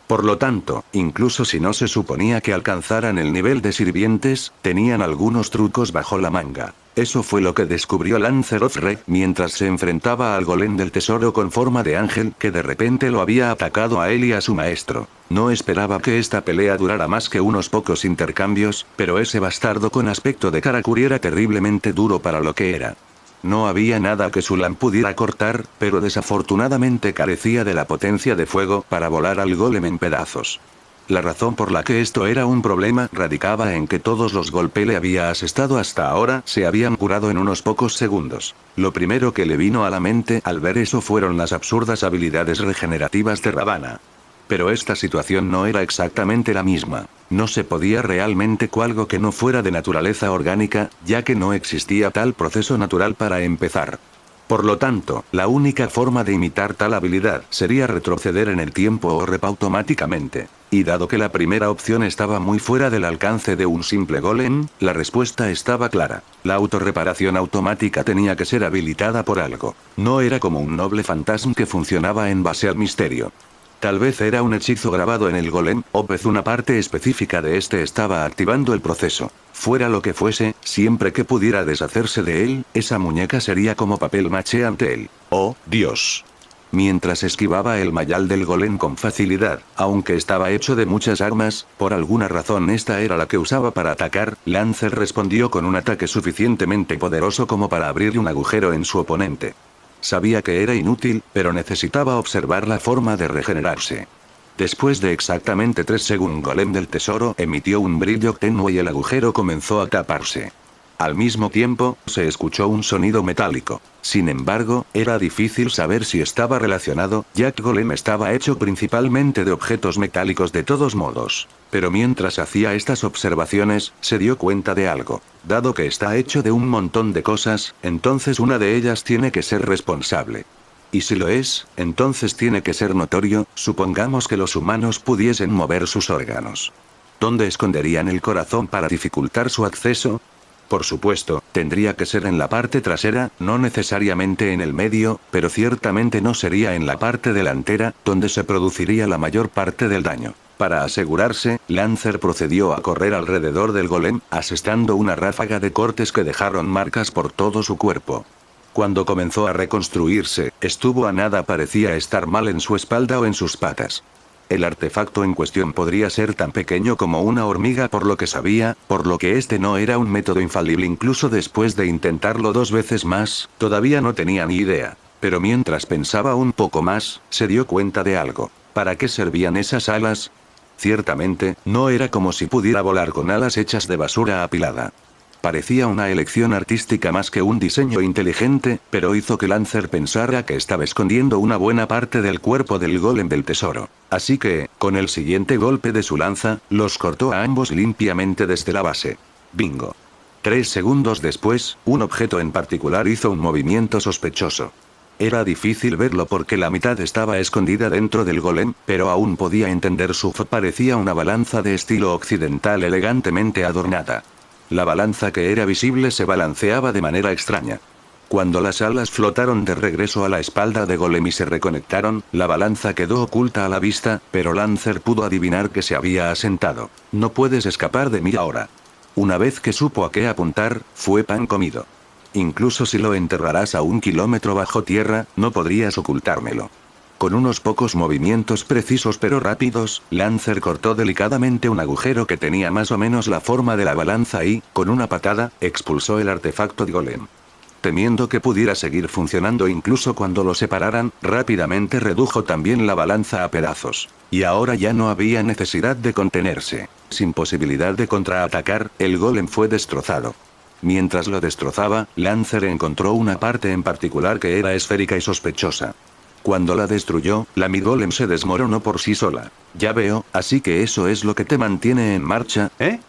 Speaker 1: Por lo tanto, incluso si no se suponía que alcanzaran el nivel de sirvientes, tenían algunos trucos bajo la manga. Eso fue lo que descubrió Lanzarote mientras se enfrentaba al golem del tesoro con forma de ángel que de repente lo había atacado a él y a su maestro. No esperaba que esta pelea durara más que unos pocos intercambios, pero ese bastardo con aspecto de Karakuri era terriblemente duro para lo que era. No había nada que Sulan pudiera cortar, pero desafortunadamente carecía de la potencia de fuego para volar al golem en pedazos. La razón por la que esto era un problema radicaba en que todos los golpes le había asestado hasta ahora se habían curado en unos pocos segundos. Lo primero que le vino a la mente al ver eso fueron las absurdas habilidades regenerativas de Ravana. Pero esta situación no era exactamente la misma. No se podía realmente con algo que no fuera de naturaleza orgánica, ya que no existía tal proceso natural para empezar. Por lo tanto, la única forma de imitar tal habilidad sería retroceder en el tiempo o automáticamente. Y dado que la primera opción estaba muy fuera del alcance de un simple golem, la respuesta estaba clara. La autorreparación automática tenía que ser habilitada por algo. No era como un noble fantasma que funcionaba en base al misterio. Tal vez era un hechizo grabado en el golem, o vez una parte específica de este estaba activando el proceso. Fuera lo que fuese, siempre que pudiera deshacerse de él, esa muñeca sería como papel maché ante él. ¡Oh, Dios! Mientras esquivaba el mayal del golem con facilidad, aunque estaba hecho de muchas armas, por alguna razón esta era la que usaba para atacar, Lancer respondió con un ataque suficientemente poderoso como para abrir un agujero en su oponente. Sabía que era inútil, pero necesitaba observar la forma de regenerarse. Después de exactamente 3 segundos, golem del tesoro emitió un brillo tenue y el agujero comenzó a taparse. Al mismo tiempo, se escuchó un sonido metálico. Sin embargo, era difícil saber si estaba relacionado, ya que golem estaba hecho principalmente de objetos metálicos de todos modos. Pero mientras hacía estas observaciones, se dio cuenta de algo. Dado que está hecho de un montón de cosas, entonces una de ellas tiene que ser responsable. Y si lo es, entonces tiene que ser notorio, supongamos que los humanos pudiesen mover sus órganos. ¿Dónde esconderían el corazón para dificultar su acceso? Por supuesto, tendría que ser en la parte trasera, no necesariamente en el medio, pero ciertamente no sería en la parte delantera, donde se produciría la mayor parte del daño. Para asegurarse, Lancer procedió a correr alrededor del golem, asestando una ráfaga de cortes que dejaron marcas por todo su cuerpo. Cuando comenzó a reconstruirse, estuvo a nada parecía estar mal en su espalda o en sus patas. El artefacto en cuestión podría ser tan pequeño como una hormiga por lo que sabía, por lo que este no era un método infalible incluso después de intentarlo 2 veces más, todavía no tenía ni idea. Pero mientras pensaba un poco más, se dio cuenta de algo. ¿Para qué servían esas alas? Ciertamente, no era como si pudiera volar con alas hechas de basura apilada. Parecía una elección artística más que un diseño inteligente, pero hizo que Lancer pensara que estaba escondiendo una buena parte del cuerpo del golem del tesoro. Así que, con el siguiente golpe de su lanza, los cortó a ambos limpiamente desde la base. ¡Bingo! 3 segundos después, un objeto en particular hizo un movimiento sospechoso. Era difícil verlo porque la mitad estaba escondida dentro del golem, pero aún podía entender su forma. Parecía una balanza de estilo occidental elegantemente adornada. La balanza que era visible se balanceaba de manera extraña. Cuando las alas flotaron de regreso a la espalda de Golem y se reconectaron, la balanza quedó oculta a la vista, pero Lancer pudo adivinar que se había asentado. No puedes escapar de mí ahora. Una vez que supo a qué apuntar, fue pan comido. Incluso si lo enterrarás a 1 kilómetro bajo tierra, no podrías ocultármelo. Con unos pocos movimientos precisos pero rápidos, Lancer cortó delicadamente un agujero que tenía más o menos la forma de la balanza y, con una patada, expulsó el artefacto de golem. Temiendo que pudiera seguir funcionando incluso cuando lo separaran, rápidamente redujo también la balanza a pedazos. Y ahora ya no había necesidad de contenerse. Sin posibilidad de contraatacar, el golem fue destrozado. Mientras lo destrozaba, Lancer encontró una parte en particular que era esférica y sospechosa. Cuando la destruyó, la mi golem se desmoronó por sí sola. Ya veo, así que eso es lo que te mantiene en marcha, ¿eh?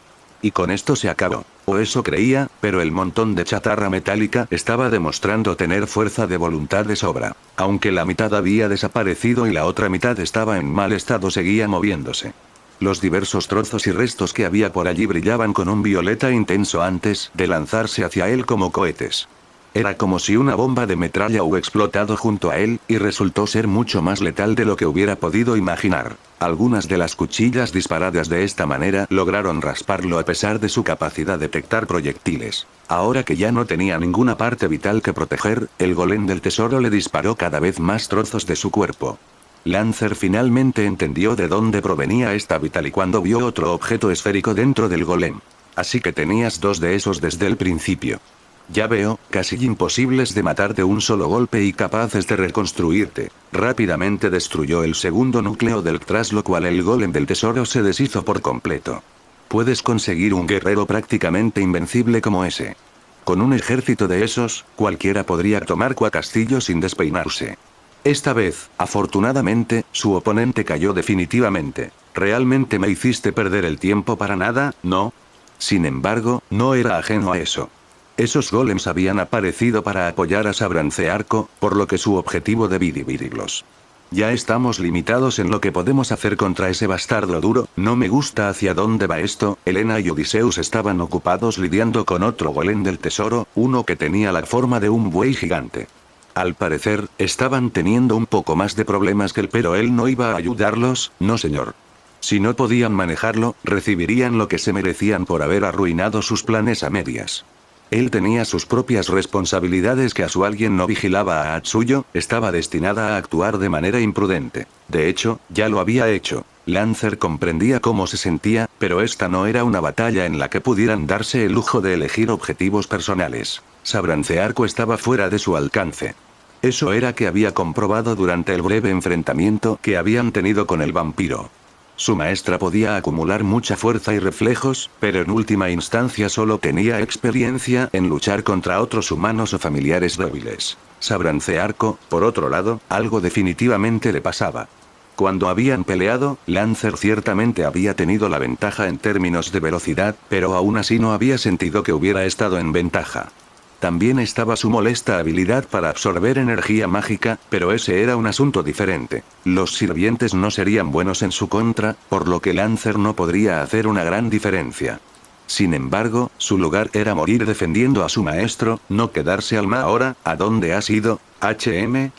Speaker 1: Y con esto se acabó. O eso creía, pero el montón de chatarra metálica estaba demostrando tener fuerza de voluntad de sobra. Aunque la mitad había desaparecido y la otra mitad estaba en mal estado, seguía moviéndose. Los diversos trozos y restos que había por allí brillaban con un violeta intenso antes de lanzarse hacia él como cohetes. Era como si una bomba de metralla hubiera explotado junto a él, y resultó ser mucho más letal de lo que hubiera podido imaginar. Algunas de las cuchillas disparadas de esta manera lograron rasparlo a pesar de su capacidad de detectar proyectiles. Ahora que ya no tenía ninguna parte vital que proteger, el golem del tesoro le disparó cada vez más trozos de su cuerpo. Lancer finalmente entendió de dónde provenía esta vital y cuando vio otro objeto esférico dentro del golem. Así que tenías 2 de esos desde el principio. Ya veo, casi imposibles de matar de un solo golpe y capaces de reconstruirte. Rápidamente destruyó el segundo núcleo tras lo cual el golem del tesoro se deshizo por completo. Puedes conseguir un guerrero prácticamente invencible como ese. Con un ejército de esos, cualquiera podría tomar Castillo sin despeinarse. Esta vez, afortunadamente, su oponente cayó definitivamente. ¿Realmente me hiciste perder el tiempo para nada, no? Sin embargo, no era ajeno a eso. Esos golems habían aparecido para apoyar a Sabrancearco, por lo que su objetivo debía dividirlos. Ya estamos limitados en lo que podemos hacer contra ese bastardo duro. No me gusta hacia dónde va esto. Helena y Odiseus estaban ocupados lidiando con otro golem del tesoro, uno que tenía la forma de un buey gigante. Al parecer, estaban teniendo un poco más de problemas que él, pero él no iba a ayudarlos, no señor. Si no podían manejarlo, recibirían lo que se merecían por haber arruinado sus planes a medias. Él tenía sus propias responsabilidades que a su alguien no vigilaba a Atsuyo, estaba destinada a actuar de manera imprudente. De hecho, ya lo había hecho. Lancer comprendía cómo se sentía, pero esta no era una batalla en la que pudieran darse el lujo de elegir objetivos personales. Sabrancearco estaba fuera de su alcance. Eso era que había comprobado durante el breve enfrentamiento que habían tenido con el vampiro. Su maestra podía acumular mucha fuerza y reflejos, pero en última instancia solo tenía experiencia en luchar contra otros humanos o familiares débiles. Sabrancearco, por otro lado, algo definitivamente le pasaba. Cuando habían peleado, Lancer ciertamente había tenido la ventaja en términos de velocidad, pero aún así no había sentido que hubiera estado en ventaja. También estaba su molesta habilidad para absorber energía mágica, pero ese era un asunto diferente. Los sirvientes no serían buenos en su contra, por lo que Lancer no podría hacer una gran diferencia. Sin embargo, su lugar era morir defendiendo a su maestro, no quedarse alma ahora. ¿A dónde has ido, HM?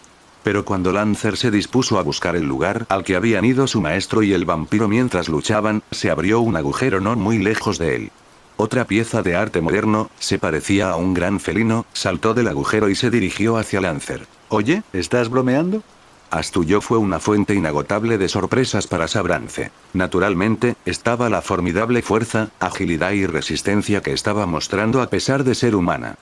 Speaker 1: Pero cuando Lancer se dispuso a buscar el lugar al que habían ido su maestro y el vampiro mientras luchaban, se abrió un agujero no muy lejos de él. Otra pieza de arte moderno, se parecía a un gran felino, saltó del agujero y se dirigió hacia Lancer. «Oye, ¿estás bromeando?». Astuyo fue una fuente inagotable de sorpresas para Sabrance. Naturalmente, estaba la formidable fuerza, agilidad y resistencia que estaba mostrando a pesar de ser humana.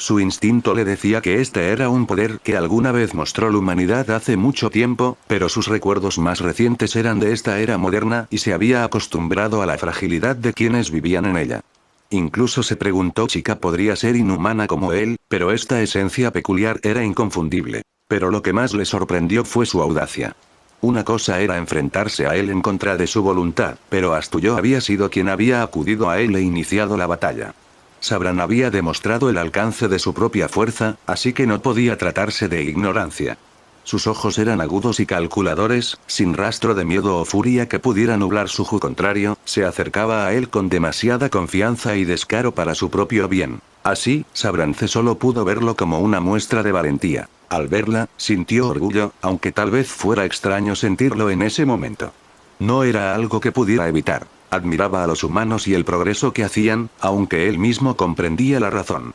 Speaker 1: Su instinto le decía que este era un poder que alguna vez mostró la humanidad hace mucho tiempo, pero sus recuerdos más recientes eran de esta era moderna y se había acostumbrado a la fragilidad de quienes vivían en ella. Incluso se preguntó si Chica podría ser inhumana como él, pero esta esencia peculiar era inconfundible. Pero lo que más le sorprendió fue su audacia. Una cosa era enfrentarse a él en contra de su voluntad, pero Astuyo había sido quien había acudido a él e iniciado la batalla. Sabran había demostrado el alcance de su propia fuerza, así que no podía tratarse de ignorancia. Sus ojos eran agudos y calculadores, sin rastro de miedo o furia que pudiera nublar su juicio. Contrario, se acercaba a él con demasiada confianza y descaro para su propio bien. Así, Sabrance solo pudo verlo como una muestra de valentía. Al verla, sintió orgullo, aunque tal vez fuera extraño sentirlo en ese momento. No era algo que pudiera evitar. Admiraba a los humanos y el progreso que hacían, aunque él mismo comprendía la razón.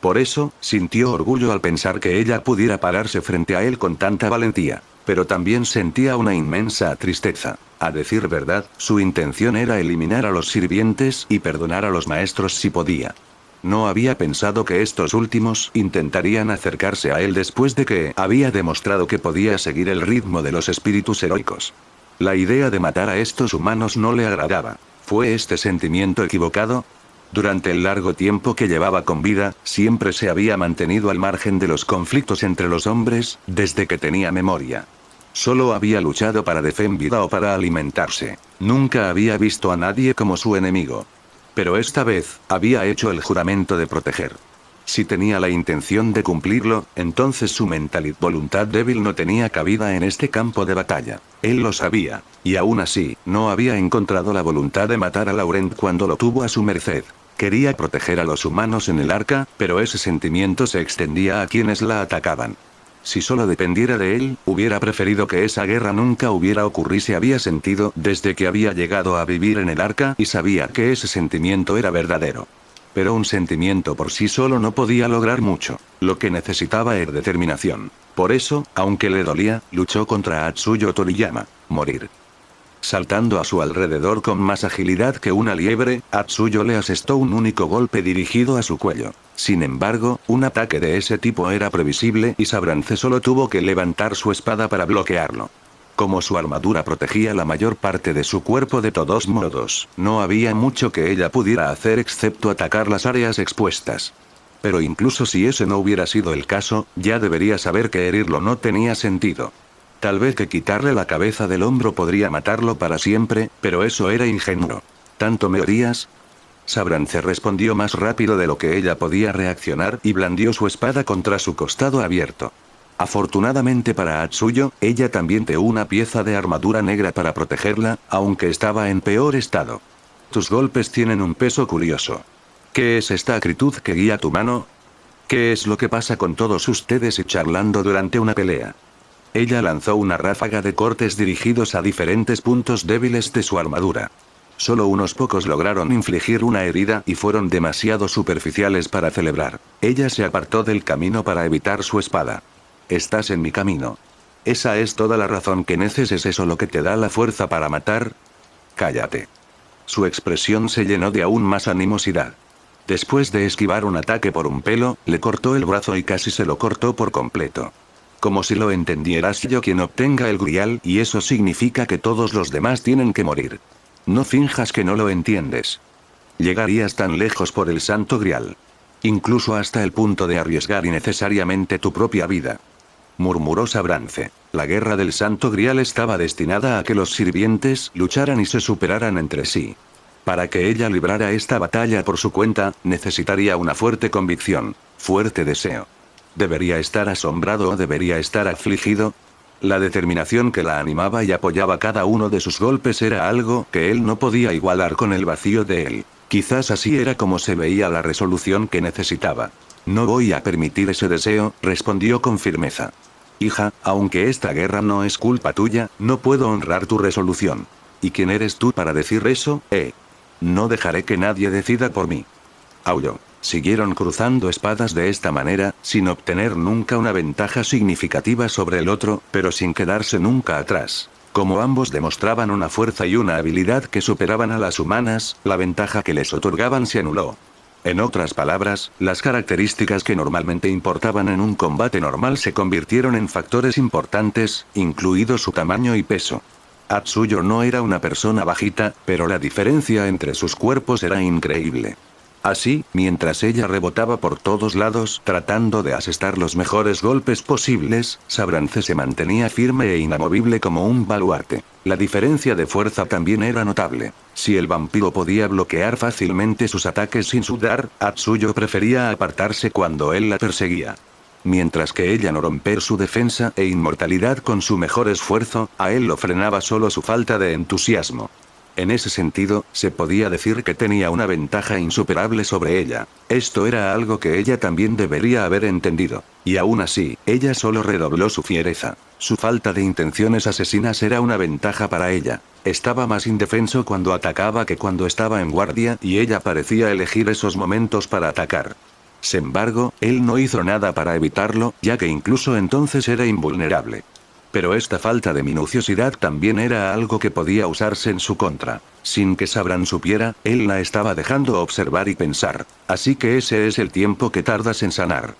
Speaker 1: Por eso, sintió orgullo al pensar que ella pudiera pararse frente a él con tanta valentía. Pero también sentía una inmensa tristeza. A decir verdad, su intención era eliminar a los sirvientes y perdonar a los maestros si podía. No había pensado que estos últimos intentarían acercarse a él después de que había demostrado que podía seguir el ritmo de los espíritus heroicos. La idea de matar a estos humanos no le agradaba. ¿Fue este sentimiento equivocado? Durante el largo tiempo que llevaba con vida, siempre se había mantenido al margen de los conflictos entre los hombres, desde que tenía memoria. Solo había luchado para defender vida o para alimentarse. Nunca había visto a nadie como su enemigo. Pero esta vez, había hecho el juramento de proteger. Si tenía la intención de cumplirlo, entonces su voluntad débil no tenía cabida en este campo de batalla. Él lo sabía. Y aún así, no había encontrado la voluntad de matar a Laurent cuando lo tuvo a su merced. Quería proteger a los humanos en el arca, pero ese sentimiento se extendía a quienes la atacaban. Si solo dependiera de él, hubiera preferido que esa guerra nunca hubiera ocurrido. Se había sentido desde que había llegado a vivir en el arca y sabía que ese sentimiento era verdadero. Pero un sentimiento por sí solo no podía lograr mucho. Lo que necesitaba era determinación. Por eso, aunque le dolía, luchó contra Atsuyo Toriyama. Morir. Saltando a su alrededor con más agilidad que una liebre, Atsuyo le asestó un único golpe dirigido a su cuello. Sin embargo, un ataque de ese tipo era previsible y Sabrance solo tuvo que levantar su espada para bloquearlo. Como su armadura protegía la mayor parte de su cuerpo de todos modos, no había mucho que ella pudiera hacer excepto atacar las áreas expuestas. Pero incluso si ese no hubiera sido el caso, ya debería saber que herirlo no tenía sentido. Tal vez que quitarle la cabeza del hombro podría matarlo para siempre, pero eso era ingenuo. ¿Tanto me odias? Sabrance respondió más rápido de lo que ella podía reaccionar y blandió su espada contra su costado abierto. Afortunadamente para Atsuyo, ella también tenía una pieza de armadura negra para protegerla, aunque estaba en peor estado. Tus golpes tienen un peso curioso. ¿Qué es esta acritud que guía tu mano? ¿Qué es lo que pasa con todos ustedes y charlando durante una pelea? Ella lanzó una ráfaga de cortes dirigidos a diferentes puntos débiles de su armadura. Solo unos pocos lograron infligir una herida y fueron demasiado superficiales para celebrar. Ella se apartó del camino para evitar su espada. Estás en mi camino. ¿Esa es toda la razón que necesitas? ¿Es eso lo que te da la fuerza para matar? Cállate. Su expresión se llenó de aún más animosidad. Después de esquivar un ataque por un pelo, le cortó el brazo y casi se lo cortó por completo. Como si lo entendieras, yo quien obtenga el grial y eso significa que todos los demás tienen que morir. No finjas que no lo entiendes. Llegarías tan lejos por el santo grial. Incluso hasta el punto de arriesgar innecesariamente tu propia vida. Murmuró Sabrance. La guerra del santo grial estaba destinada a que los sirvientes lucharan y se superaran entre sí. Para que ella librara esta batalla por su cuenta, necesitaría una fuerte convicción, fuerte deseo. ¿Debería estar asombrado o debería estar afligido? La determinación que la animaba y apoyaba cada uno de sus golpes era algo que él no podía igualar con el vacío de él. Quizás así era como se veía la resolución que necesitaba. No voy a permitir ese deseo, respondió con firmeza. Hija, aunque esta guerra no es culpa tuya, no puedo honrar tu resolución. ¿Y quién eres tú para decir eso, No dejaré que nadie decida por mí. Aulló. Siguieron cruzando espadas de esta manera, sin obtener nunca una ventaja significativa sobre el otro, pero sin quedarse nunca atrás. Como ambos demostraban una fuerza y una habilidad que superaban a las humanas, la ventaja que les otorgaban se anuló. En otras palabras, las características que normalmente importaban en un combate normal se convirtieron en factores importantes, incluido su tamaño y peso. Atsuyo no era una persona bajita, pero la diferencia entre sus cuerpos era increíble. Así, mientras ella rebotaba por todos lados tratando de asestar los mejores golpes posibles, Sabrance se mantenía firme e inamovible como un baluarte. La diferencia de fuerza también era notable. Si el vampiro podía bloquear fácilmente sus ataques sin sudar, Atsuyo prefería apartarse cuando él la perseguía. Mientras que ella no romper su defensa e inmortalidad con su mejor esfuerzo, a él lo frenaba solo su falta de entusiasmo. En ese sentido, se podía decir que tenía una ventaja insuperable sobre ella. Esto era algo que ella también debería haber entendido. Y aún así, ella solo redobló su fiereza. Su falta de intenciones asesinas era una ventaja para ella. Estaba más indefenso cuando atacaba que cuando estaba en guardia, y ella parecía elegir esos momentos para atacar. Sin embargo, él no hizo nada para evitarlo, ya que incluso entonces era invulnerable. Pero esta falta de minuciosidad también era algo que podía usarse en su contra. Sin que Sabran supiera, él la estaba dejando observar y pensar. Así que ese es el tiempo que tardas en sanar.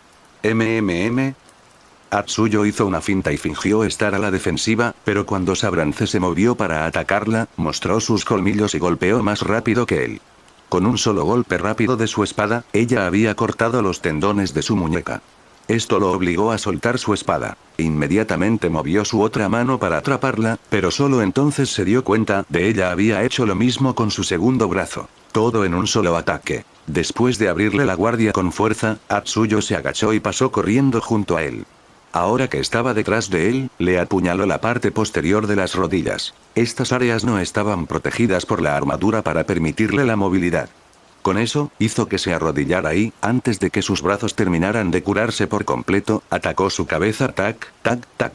Speaker 1: Atsuyo hizo una finta y fingió estar a la defensiva, pero cuando Sabrance se movió para atacarla, mostró sus colmillos y golpeó más rápido que él. Con un solo golpe rápido de su espada, ella había cortado los tendones de su muñeca. Esto lo obligó a soltar su espada. Inmediatamente movió su otra mano para atraparla, pero solo entonces se dio cuenta de ella había hecho lo mismo con su segundo brazo. Todo en un solo ataque. Después de abrirle la guardia con fuerza, Atsuyo se agachó y pasó corriendo junto a él. Ahora que estaba detrás de él, le apuñaló la parte posterior de las rodillas. Estas áreas no estaban protegidas por la armadura para permitirle la movilidad. Con eso, hizo que se arrodillara y, antes de que sus brazos terminaran de curarse por completo, atacó su cabeza tac, tac, tac.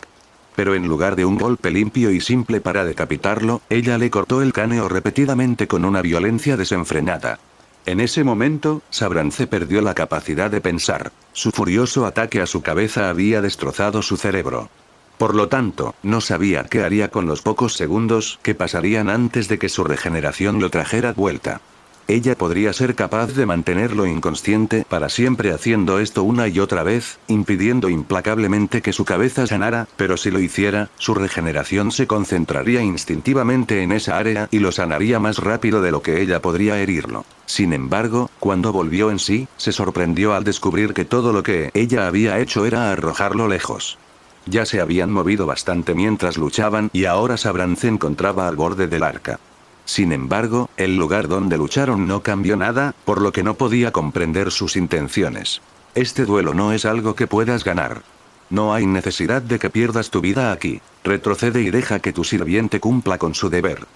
Speaker 1: Pero en lugar de un golpe limpio y simple para decapitarlo, ella le cortó el cráneo repetidamente con una violencia desenfrenada. En ese momento, Sabrance perdió la capacidad de pensar. Su furioso ataque a su cabeza había destrozado su cerebro. Por lo tanto, no sabía qué haría con los pocos segundos que pasarían antes de que su regeneración lo trajera vuelta. Ella podría ser capaz de mantenerlo inconsciente para siempre haciendo esto una y otra vez, impidiendo implacablemente que su cabeza sanara, pero si lo hiciera, su regeneración se concentraría instintivamente en esa área y lo sanaría más rápido de lo que ella podría herirlo. Sin embargo, cuando volvió en sí, se sorprendió al descubrir que todo lo que ella había hecho era arrojarlo lejos. Ya se habían movido bastante mientras luchaban y ahora Sabran se encontraba al borde del arca. Sin embargo, el lugar donde lucharon no cambió nada, por lo que no podía comprender sus intenciones. Este duelo no es algo que puedas ganar. No hay necesidad de que pierdas tu vida aquí. Retrocede y deja que tu sirviente cumpla con su deber.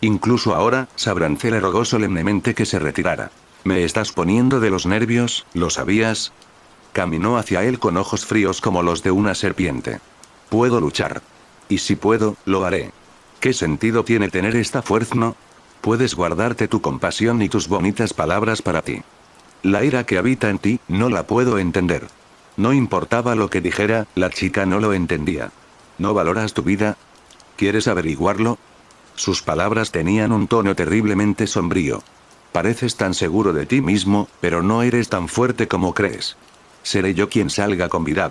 Speaker 1: Incluso ahora, Sabrance le rogó solemnemente que se retirara. Me estás poniendo de los nervios, ¿lo sabías? Caminó hacia él con ojos fríos como los de una serpiente. Puedo luchar. Y si puedo, lo haré. ¿Qué sentido tiene tener esta fuerza, no? Puedes guardarte tu compasión y tus bonitas palabras para ti. La ira que habita en ti, no la puedo entender. No importaba lo que dijera, la chica no lo entendía. ¿No valoras tu vida? ¿Quieres averiguarlo? Sus palabras tenían un tono terriblemente sombrío. Pareces tan seguro de ti mismo, pero no eres tan fuerte como crees. Seré yo quien salga con vida.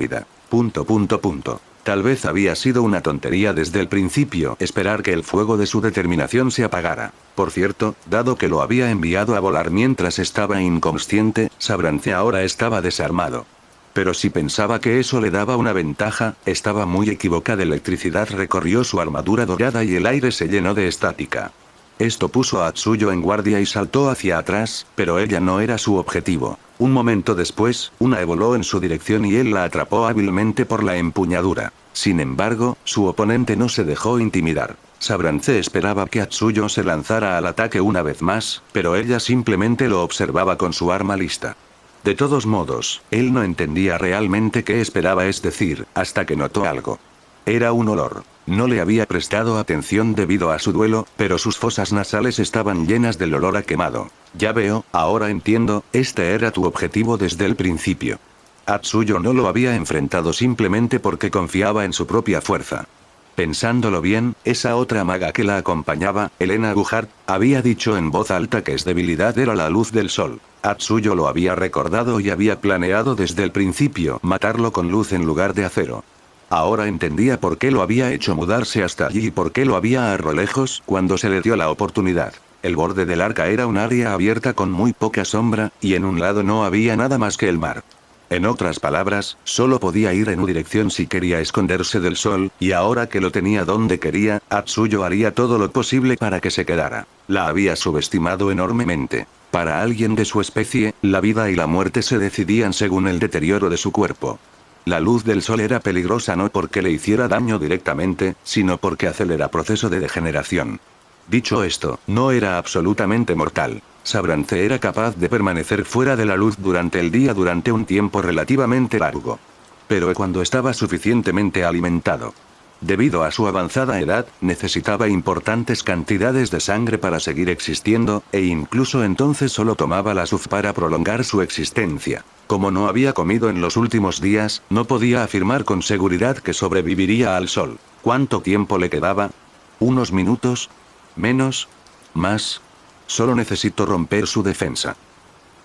Speaker 1: Tal vez había sido una tontería desde el principio esperar que el fuego de su determinación se apagara. Por cierto, dado que lo había enviado a volar mientras estaba inconsciente, Sabrance ahora estaba desarmado. Pero si pensaba que eso le daba una ventaja, estaba muy equivocada. Electricidad recorrió su armadura dorada y el aire se llenó de estática. Esto puso a Atsuyo en guardia y saltó hacia atrás, pero ella no era su objetivo. Un momento después, una voló en su dirección y él la atrapó hábilmente por la empuñadura. Sin embargo, su oponente no se dejó intimidar. Sabrance esperaba que Atsuyo se lanzara al ataque una vez más, pero ella simplemente lo observaba con su arma lista. De todos modos, él no entendía realmente qué esperaba, es decir, hasta que notó algo. Era un olor. No le había prestado atención debido a su duelo, pero sus fosas nasales estaban llenas del olor a quemado. Ya veo, ahora entiendo, este era tu objetivo desde el principio. Atsuyo no lo había enfrentado simplemente porque confiaba en su propia fuerza. Pensándolo bien, esa otra maga que la acompañaba, Elena Guhart, había dicho en voz alta que su debilidad era la luz del sol. Atsuyo lo había recordado y había planeado desde el principio matarlo con luz en lugar de acero. Ahora entendía por qué lo había hecho mudarse hasta allí y por qué lo había a lo lejos cuando se le dio la oportunidad. El borde del arca era un área abierta con muy poca sombra, y en un lado no había nada más que el mar. En otras palabras, solo podía ir en una dirección si quería esconderse del sol, y ahora que lo tenía donde quería, Atsuyo haría todo lo posible para que se quedara. La había subestimado enormemente. Para alguien de su especie, la vida y la muerte se decidían según el deterioro de su cuerpo. La luz del sol era peligrosa no porque le hiciera daño directamente, sino porque acelera proceso de degeneración. Dicho esto, no era absolutamente mortal. Sabrance era capaz de permanecer fuera de la luz durante el día durante un tiempo relativamente largo. Pero cuando estaba suficientemente alimentado. Debido a su avanzada edad, necesitaba importantes cantidades de sangre para seguir existiendo, e incluso entonces solo tomaba la SUF para prolongar su existencia. Como no había comido en los últimos días, no podía afirmar con seguridad que sobreviviría al sol. ¿Cuánto tiempo le quedaba? ¿Unos minutos? ¿Menos? ¿Más? Solo necesito romper su defensa.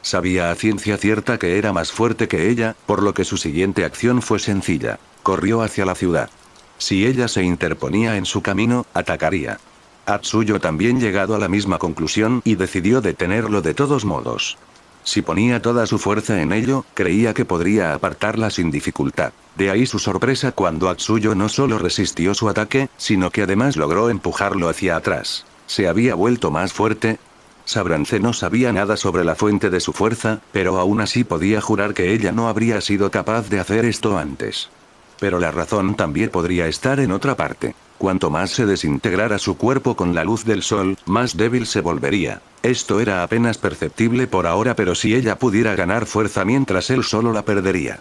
Speaker 1: Sabía a ciencia cierta que era más fuerte que ella, por lo que su siguiente acción fue sencilla. Corrió hacia la ciudad. Si ella se interponía en su camino, atacaría. Atsuyo también llegado a la misma conclusión y decidió detenerlo de todos modos. Si ponía toda su fuerza en ello, creía que podría apartarla sin dificultad. De ahí su sorpresa cuando Atsuyo no solo resistió su ataque, sino que además logró empujarlo hacia atrás. ¿Se había vuelto más fuerte? Sabrance no sabía nada sobre la fuente de su fuerza, pero aún así podía jurar que ella no habría sido capaz de hacer esto antes. Pero la razón también podría estar en otra parte. Cuanto más se desintegrara su cuerpo con la luz del sol, más débil se volvería. Esto era apenas perceptible por ahora, pero si ella pudiera ganar fuerza mientras él solo la perdería.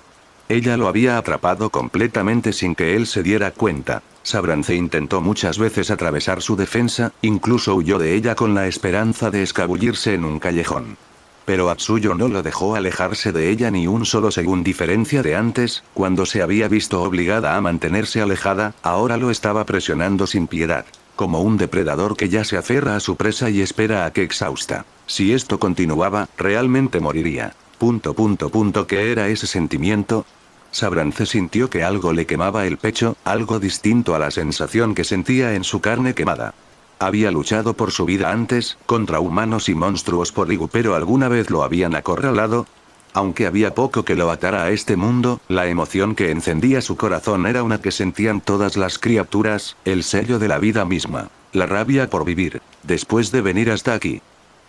Speaker 1: Ella lo había atrapado completamente sin que él se diera cuenta. Sabrance intentó muchas veces atravesar su defensa, incluso huyó de ella con la esperanza de escabullirse en un callejón. Pero Atsuyo no lo dejó alejarse de ella ni un solo segundo. Diferencia de antes, cuando se había visto obligada a mantenerse alejada, ahora lo estaba presionando sin piedad. Como un depredador que ya se aferra a su presa y espera a que exhausta. Si esto continuaba, realmente moriría. ¿Qué era ese sentimiento? Sabrance sintió que algo le quemaba el pecho, algo distinto a la sensación que sentía en su carne quemada. Había luchado por su vida antes, contra humanos y monstruos por igual, pero alguna vez lo habían acorralado. Aunque había poco que lo atara a este mundo, la emoción que encendía su corazón era una que sentían todas las criaturas, el sello de la vida misma, la rabia por vivir, después de venir hasta aquí.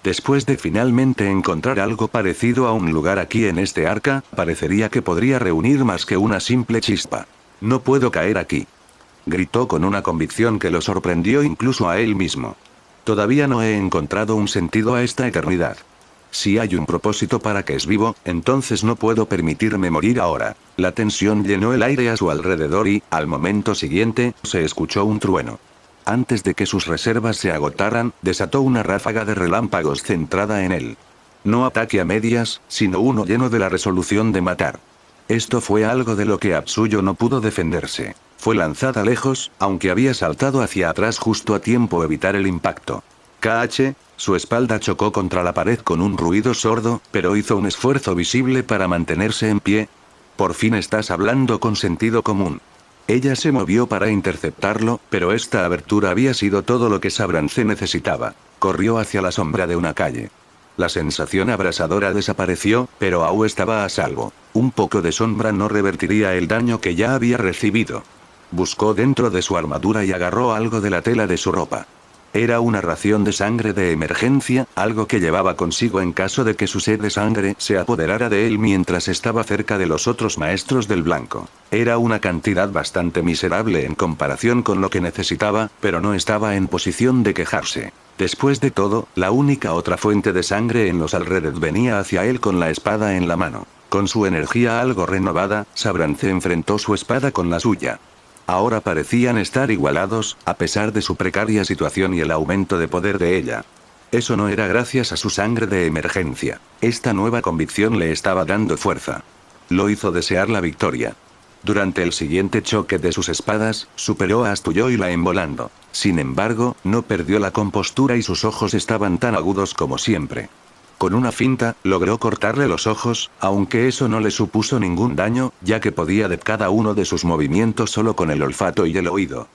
Speaker 1: Después de finalmente encontrar algo parecido a un lugar aquí en este arca, parecería que podría reunir más que una simple chispa. No puedo caer aquí. Gritó con una convicción que lo sorprendió incluso a él mismo. Todavía no he encontrado un sentido a esta eternidad. Si hay un propósito para que es vivo, entonces no puedo permitirme morir ahora. La tensión llenó el aire a su alrededor y, al momento siguiente, se escuchó un trueno. Antes de que sus reservas se agotaran, desató una ráfaga de relámpagos centrada en él. No ataque a medias, sino uno lleno de la resolución de matar. Esto fue algo de lo que Atsuyo no pudo defenderse. Fue lanzada lejos, aunque había saltado hacia atrás justo a tiempo de evitar el impacto. KH, su espalda chocó contra la pared con un ruido sordo, pero hizo un esfuerzo visible para mantenerse en pie. Por fin estás hablando con sentido común. Ella se movió para interceptarlo, pero esta abertura había sido todo lo que Sabrance necesitaba. Corrió hacia la sombra de una calle. La sensación abrasadora desapareció, pero aún estaba a salvo. Un poco de sombra no revertiría el daño que ya había recibido. Buscó dentro de su armadura y agarró algo de la tela de su ropa. Era una ración de sangre de emergencia, algo que llevaba consigo en caso de que su sed de sangre se apoderara de él mientras estaba cerca de los otros maestros del blanco. Era una cantidad bastante miserable en comparación con lo que necesitaba, pero no estaba en posición de quejarse. Después de todo, la única otra fuente de sangre en los alrededores venía hacia él con la espada en la mano. Con su energía algo renovada, Sabrance enfrentó su espada con la suya. Ahora parecían estar igualados, a pesar de su precaria situación y el aumento de poder de ella. Eso no era gracias a su sangre de emergencia. Esta nueva convicción le estaba dando fuerza. Lo hizo desear la victoria. Durante el siguiente choque de sus espadas, superó a Astuyoilaen volando. Sin embargo, no perdió la compostura y sus ojos estaban tan agudos como siempre. Con una finta, logró cortarle los ojos, aunque eso no le supuso ningún daño, ya que podía de cada uno de sus movimientos solo con el olfato y el oído.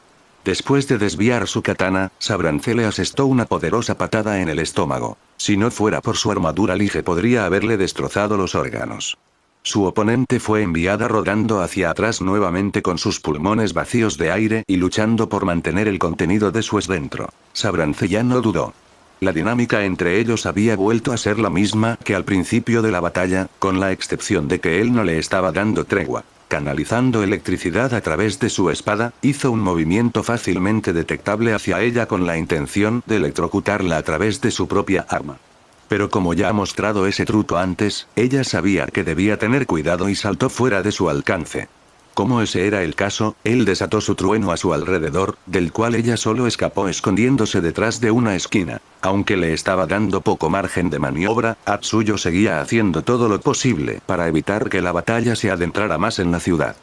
Speaker 1: Después de desviar su katana, Sabrance le asestó una poderosa patada en el estómago. Si no fuera por su armadura lige podría haberle destrozado los órganos. Su oponente fue enviada rodando hacia atrás nuevamente con sus pulmones vacíos de aire y luchando por mantener el contenido de su dentro. Sabrance ya no dudó. La dinámica entre ellos había vuelto a ser la misma que al principio de la batalla, con la excepción de que él no le estaba dando tregua. Canalizando electricidad a través de su espada, hizo un movimiento fácilmente detectable hacia ella con la intención de electrocutarla a través de su propia arma. Pero como ya ha mostrado ese truco antes, ella sabía que debía tener cuidado y saltó fuera de su alcance. Como ese era el caso, él desató su trueno a su alrededor, del cual ella solo escapó escondiéndose detrás de una esquina. Aunque le estaba dando poco margen de maniobra, Atsuyo seguía haciendo todo lo posible para evitar que la batalla se adentrara más en la ciudad.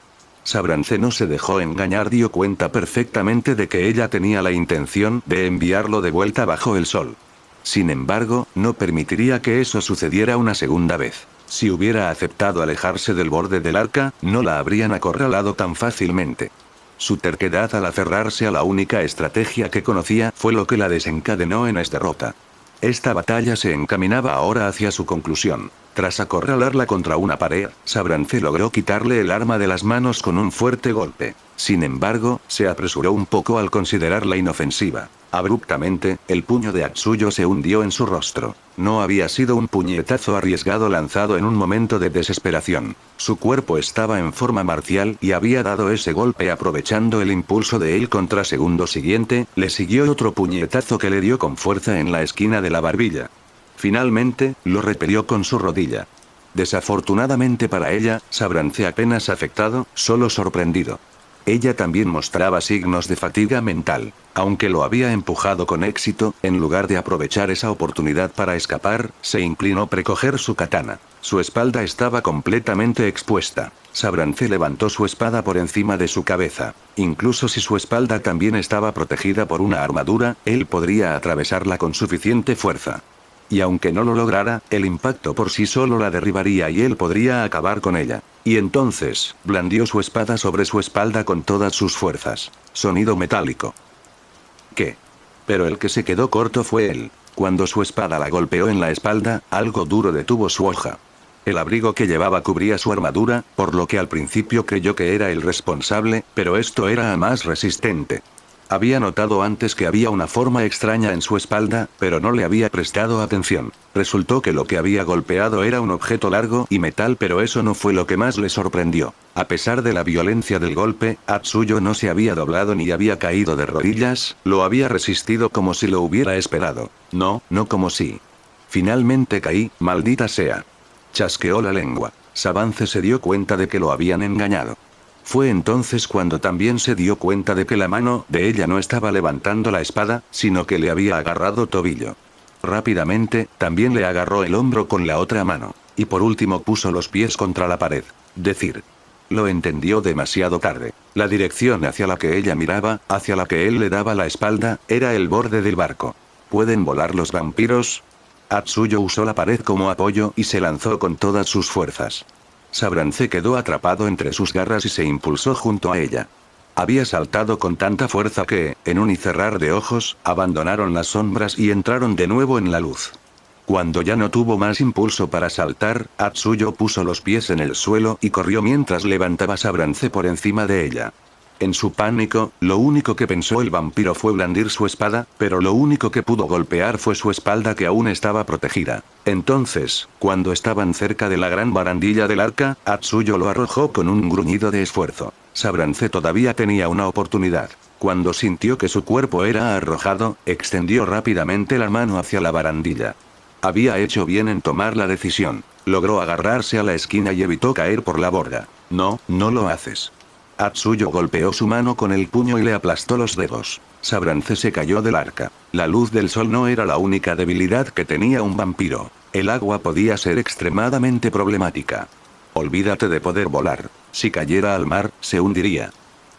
Speaker 1: Sabrance no se dejó engañar, dio cuenta perfectamente de que ella tenía la intención de enviarlo de vuelta bajo el sol. Sin embargo, no permitiría que eso sucediera una segunda vez. Si hubiera aceptado alejarse del borde del arca, no la habrían acorralado tan fácilmente. Su terquedad al aferrarse a la única estrategia que conocía fue lo que la desencadenó en esta derrota. Esta batalla se encaminaba ahora hacia su conclusión. Tras acorralarla contra una pared, Sabrance logró quitarle el arma de las manos con un fuerte golpe. Sin embargo, se apresuró un poco al considerarla inofensiva. Abruptamente, el puño de Atsuyo se hundió en su rostro. No había sido un puñetazo arriesgado lanzado en un momento de desesperación. Su cuerpo estaba en forma marcial y había dado ese golpe aprovechando el impulso de él contra segundo siguiente, le siguió otro puñetazo que le dio con fuerza en la esquina de la barbilla. Finalmente, lo repelió con su rodilla. Desafortunadamente para ella, Sabrance apenas afectado, solo sorprendido. Ella también mostraba signos de fatiga mental. Aunque lo había empujado con éxito, en lugar de aprovechar esa oportunidad para escapar, se inclinó para coger su katana. Su espalda estaba completamente expuesta. Sabrance levantó su espada por encima de su cabeza. Incluso si su espalda también estaba protegida por una armadura, él podría atravesarla con suficiente fuerza. Y aunque no lo lograra, el impacto por sí solo la derribaría y él podría acabar con ella. Y entonces, blandió su espada sobre su espalda con todas sus fuerzas. Sonido metálico. ¿Qué? Pero el que se quedó corto fue él. Cuando su espada la golpeó en la espalda, algo duro detuvo su hoja. El abrigo que llevaba cubría su armadura, por lo que al principio creyó que era el responsable, pero esto era más resistente. Había notado antes que había una forma extraña en su espalda, pero no le había prestado atención. Resultó que lo que había golpeado era un objeto largo y metal, pero eso no fue lo que más le sorprendió. A pesar de la violencia del golpe, Atsuyo no se había doblado ni había caído de rodillas, lo había resistido como si lo hubiera esperado. No como si. Finalmente caí, maldita sea. Chasqueó la lengua. Sabrance se dio cuenta de que lo habían engañado. Fue entonces cuando también se dio cuenta de que la mano de ella no estaba levantando la espada, sino que le había agarrado tobillo. Rápidamente, también le agarró el hombro con la otra mano. Y por último puso los pies contra la pared. Lo entendió demasiado tarde. La dirección hacia la que ella miraba, hacia la que él le daba la espalda, era el borde del barco. ¿Pueden volar los vampiros? Atsuyo usó la pared como apoyo y se lanzó con todas sus fuerzas. Sabrance quedó atrapado entre sus garras y se impulsó junto a ella. Había saltado con tanta fuerza que, en un y cerrar de ojos, abandonaron las sombras y entraron de nuevo en la luz. Cuando ya no tuvo más impulso para saltar, Atsuyo puso los pies en el suelo y corrió mientras levantaba a Sabrance por encima de ella. En su pánico, lo único que pensó el vampiro fue blandir su espada, pero lo único que pudo golpear fue su espalda que aún estaba protegida. Entonces, cuando estaban cerca de la gran barandilla del arca, Atsuyo lo arrojó con un gruñido de esfuerzo. Sabrance todavía tenía una oportunidad. Cuando sintió que su cuerpo era arrojado, extendió rápidamente la mano hacia la barandilla. Había hecho bien en tomar la decisión. Logró agarrarse a la esquina y evitó caer por la borda. No, no lo haces. Atsuyo golpeó su mano con el puño y le aplastó los dedos. Sabrance se cayó del arca. La luz del sol no era la única debilidad que tenía un vampiro. El agua podía ser extremadamente problemática. Olvídate de poder volar. Si cayera al mar, se hundiría.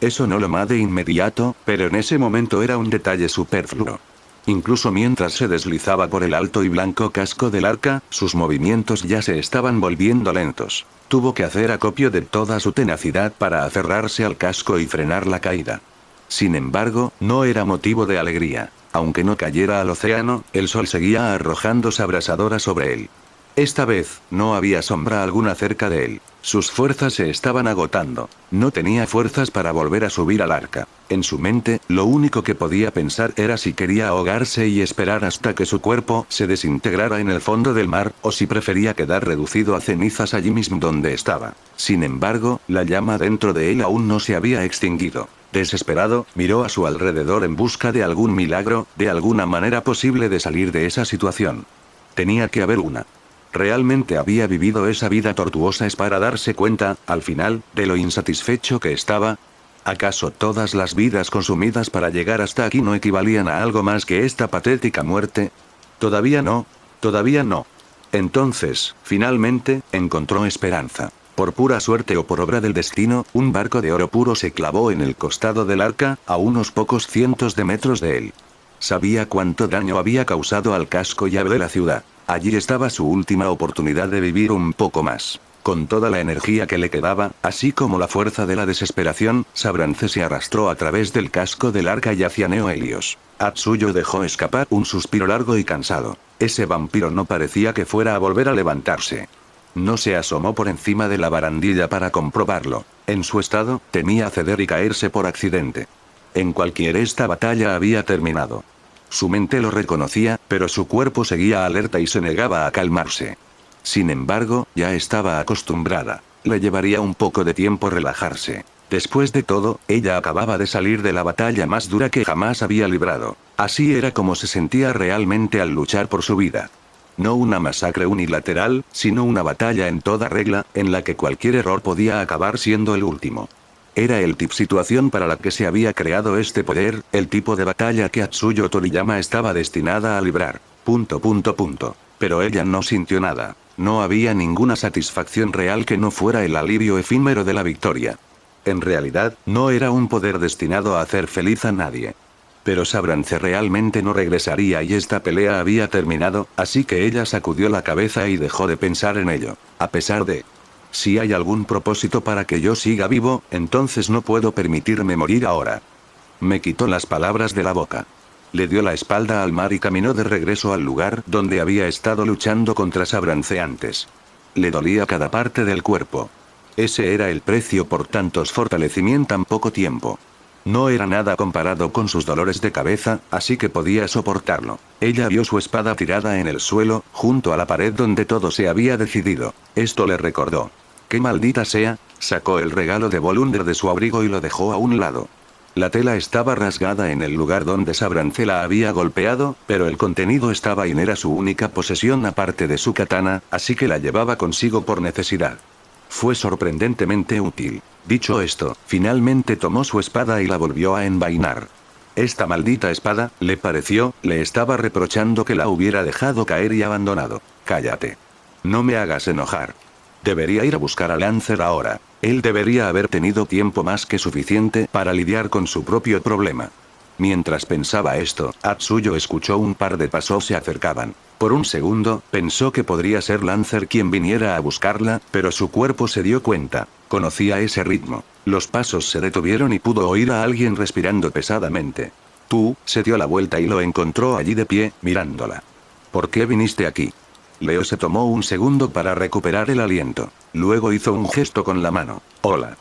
Speaker 1: Eso no lo de inmediato, pero en ese momento era un detalle superfluo. Incluso mientras se deslizaba por el alto y blanco casco del arca, sus movimientos ya se estaban volviendo lentos. Tuvo que hacer acopio de toda su tenacidad para aferrarse al casco y frenar la caída. Sin embargo, no era motivo de alegría. Aunque no cayera al océano, el sol seguía arrojándose abrasadora sobre él. Esta vez, no había sombra alguna cerca de él. Sus fuerzas se estaban agotando. No tenía fuerzas para volver a subir al arca. En su mente, lo único que podía pensar era si quería ahogarse y esperar hasta que su cuerpo se desintegrara en el fondo del mar, o si prefería quedar reducido a cenizas allí mismo donde estaba. Sin embargo, la llama dentro de él aún no se había extinguido. Desesperado, miró a su alrededor en busca de algún milagro, de alguna manera posible de salir de esa situación. Tenía que haber una. ¿Realmente había vivido esa vida tortuosa para darse cuenta, al final, de lo insatisfecho que estaba? ¿Acaso todas las vidas consumidas para llegar hasta aquí no equivalían a algo más que esta patética muerte? Todavía no. Todavía no. Entonces, finalmente, encontró esperanza. Por pura suerte o por obra del destino, un barco de oro puro se clavó en el costado del arca, a unos pocos cientos de metros de él. Sabía cuánto daño había causado al casco y a de la ciudad. Allí estaba su última oportunidad de vivir un poco más. Con toda la energía que le quedaba, así como la fuerza de la desesperación, Sabrance se arrastró a través del casco del arca y hacia Neo Helios. Atsuyo dejó escapar un suspiro largo y cansado. Ese vampiro no parecía que fuera a volver a levantarse. No se asomó por encima de la barandilla para comprobarlo. En su estado, temía ceder y caerse por accidente. En cualquier esta batalla había terminado. Su mente lo reconocía, pero su cuerpo seguía alerta y se negaba a calmarse. Sin embargo, ya estaba acostumbrada. Le llevaría un poco de tiempo relajarse. Después de todo, ella acababa de salir de la batalla más dura que jamás había librado. Así era como se sentía realmente al luchar por su vida. No una masacre unilateral, sino una batalla en toda regla, en la que cualquier error podía acabar siendo el último. Era el tipo de situación para la que se había creado este poder, el tipo de batalla que Atsuyo Toriyama estaba destinada a librar. Pero ella no sintió nada. No había ninguna satisfacción real que no fuera el alivio efímero de la victoria. En realidad, no era un poder destinado a hacer feliz a nadie. Pero Sabrance realmente no regresaría y esta pelea había terminado, así que ella sacudió la cabeza y dejó de pensar en ello. A pesar de... Si hay algún propósito para que yo siga vivo, entonces no puedo permitirme morir ahora. Me quitó las palabras de la boca. Le dio la espalda al mar y caminó de regreso al lugar donde había estado luchando contra Sabrance antes. Le dolía cada parte del cuerpo. Ese era el precio por tantos fortalecimientos en poco tiempo. No era nada comparado con sus dolores de cabeza, así que podía soportarlo. Ella vio su espada tirada en el suelo, junto a la pared donde todo se había decidido. Esto le recordó. ¡Qué maldita sea! Sacó el regalo de Volunder de su abrigo y lo dejó a un lado. La tela estaba rasgada en el lugar donde Sabrance la había golpeado, pero el contenido estaba y era su única posesión aparte de su katana, así que la llevaba consigo por necesidad. Fue sorprendentemente útil. Dicho esto, finalmente tomó su espada y la volvió a envainar. Esta maldita espada, le pareció, le estaba reprochando que la hubiera dejado caer y abandonado. Cállate. No me hagas enojar. Debería ir a buscar a Lancer ahora. Él debería haber tenido tiempo más que suficiente para lidiar con su propio problema. Mientras pensaba esto, Atsuyo escuchó un par de pasos se acercaban. Por un segundo, pensó que podría ser Lancer quien viniera a buscarla, pero su cuerpo se dio cuenta. Conocía ese ritmo. Los pasos se detuvieron y pudo oír a alguien respirando pesadamente. Se dio la vuelta y lo encontró allí de pie, mirándola. ¿Por qué viniste aquí? Leo se tomó un segundo para recuperar el aliento. Luego hizo un gesto con la mano. Hola.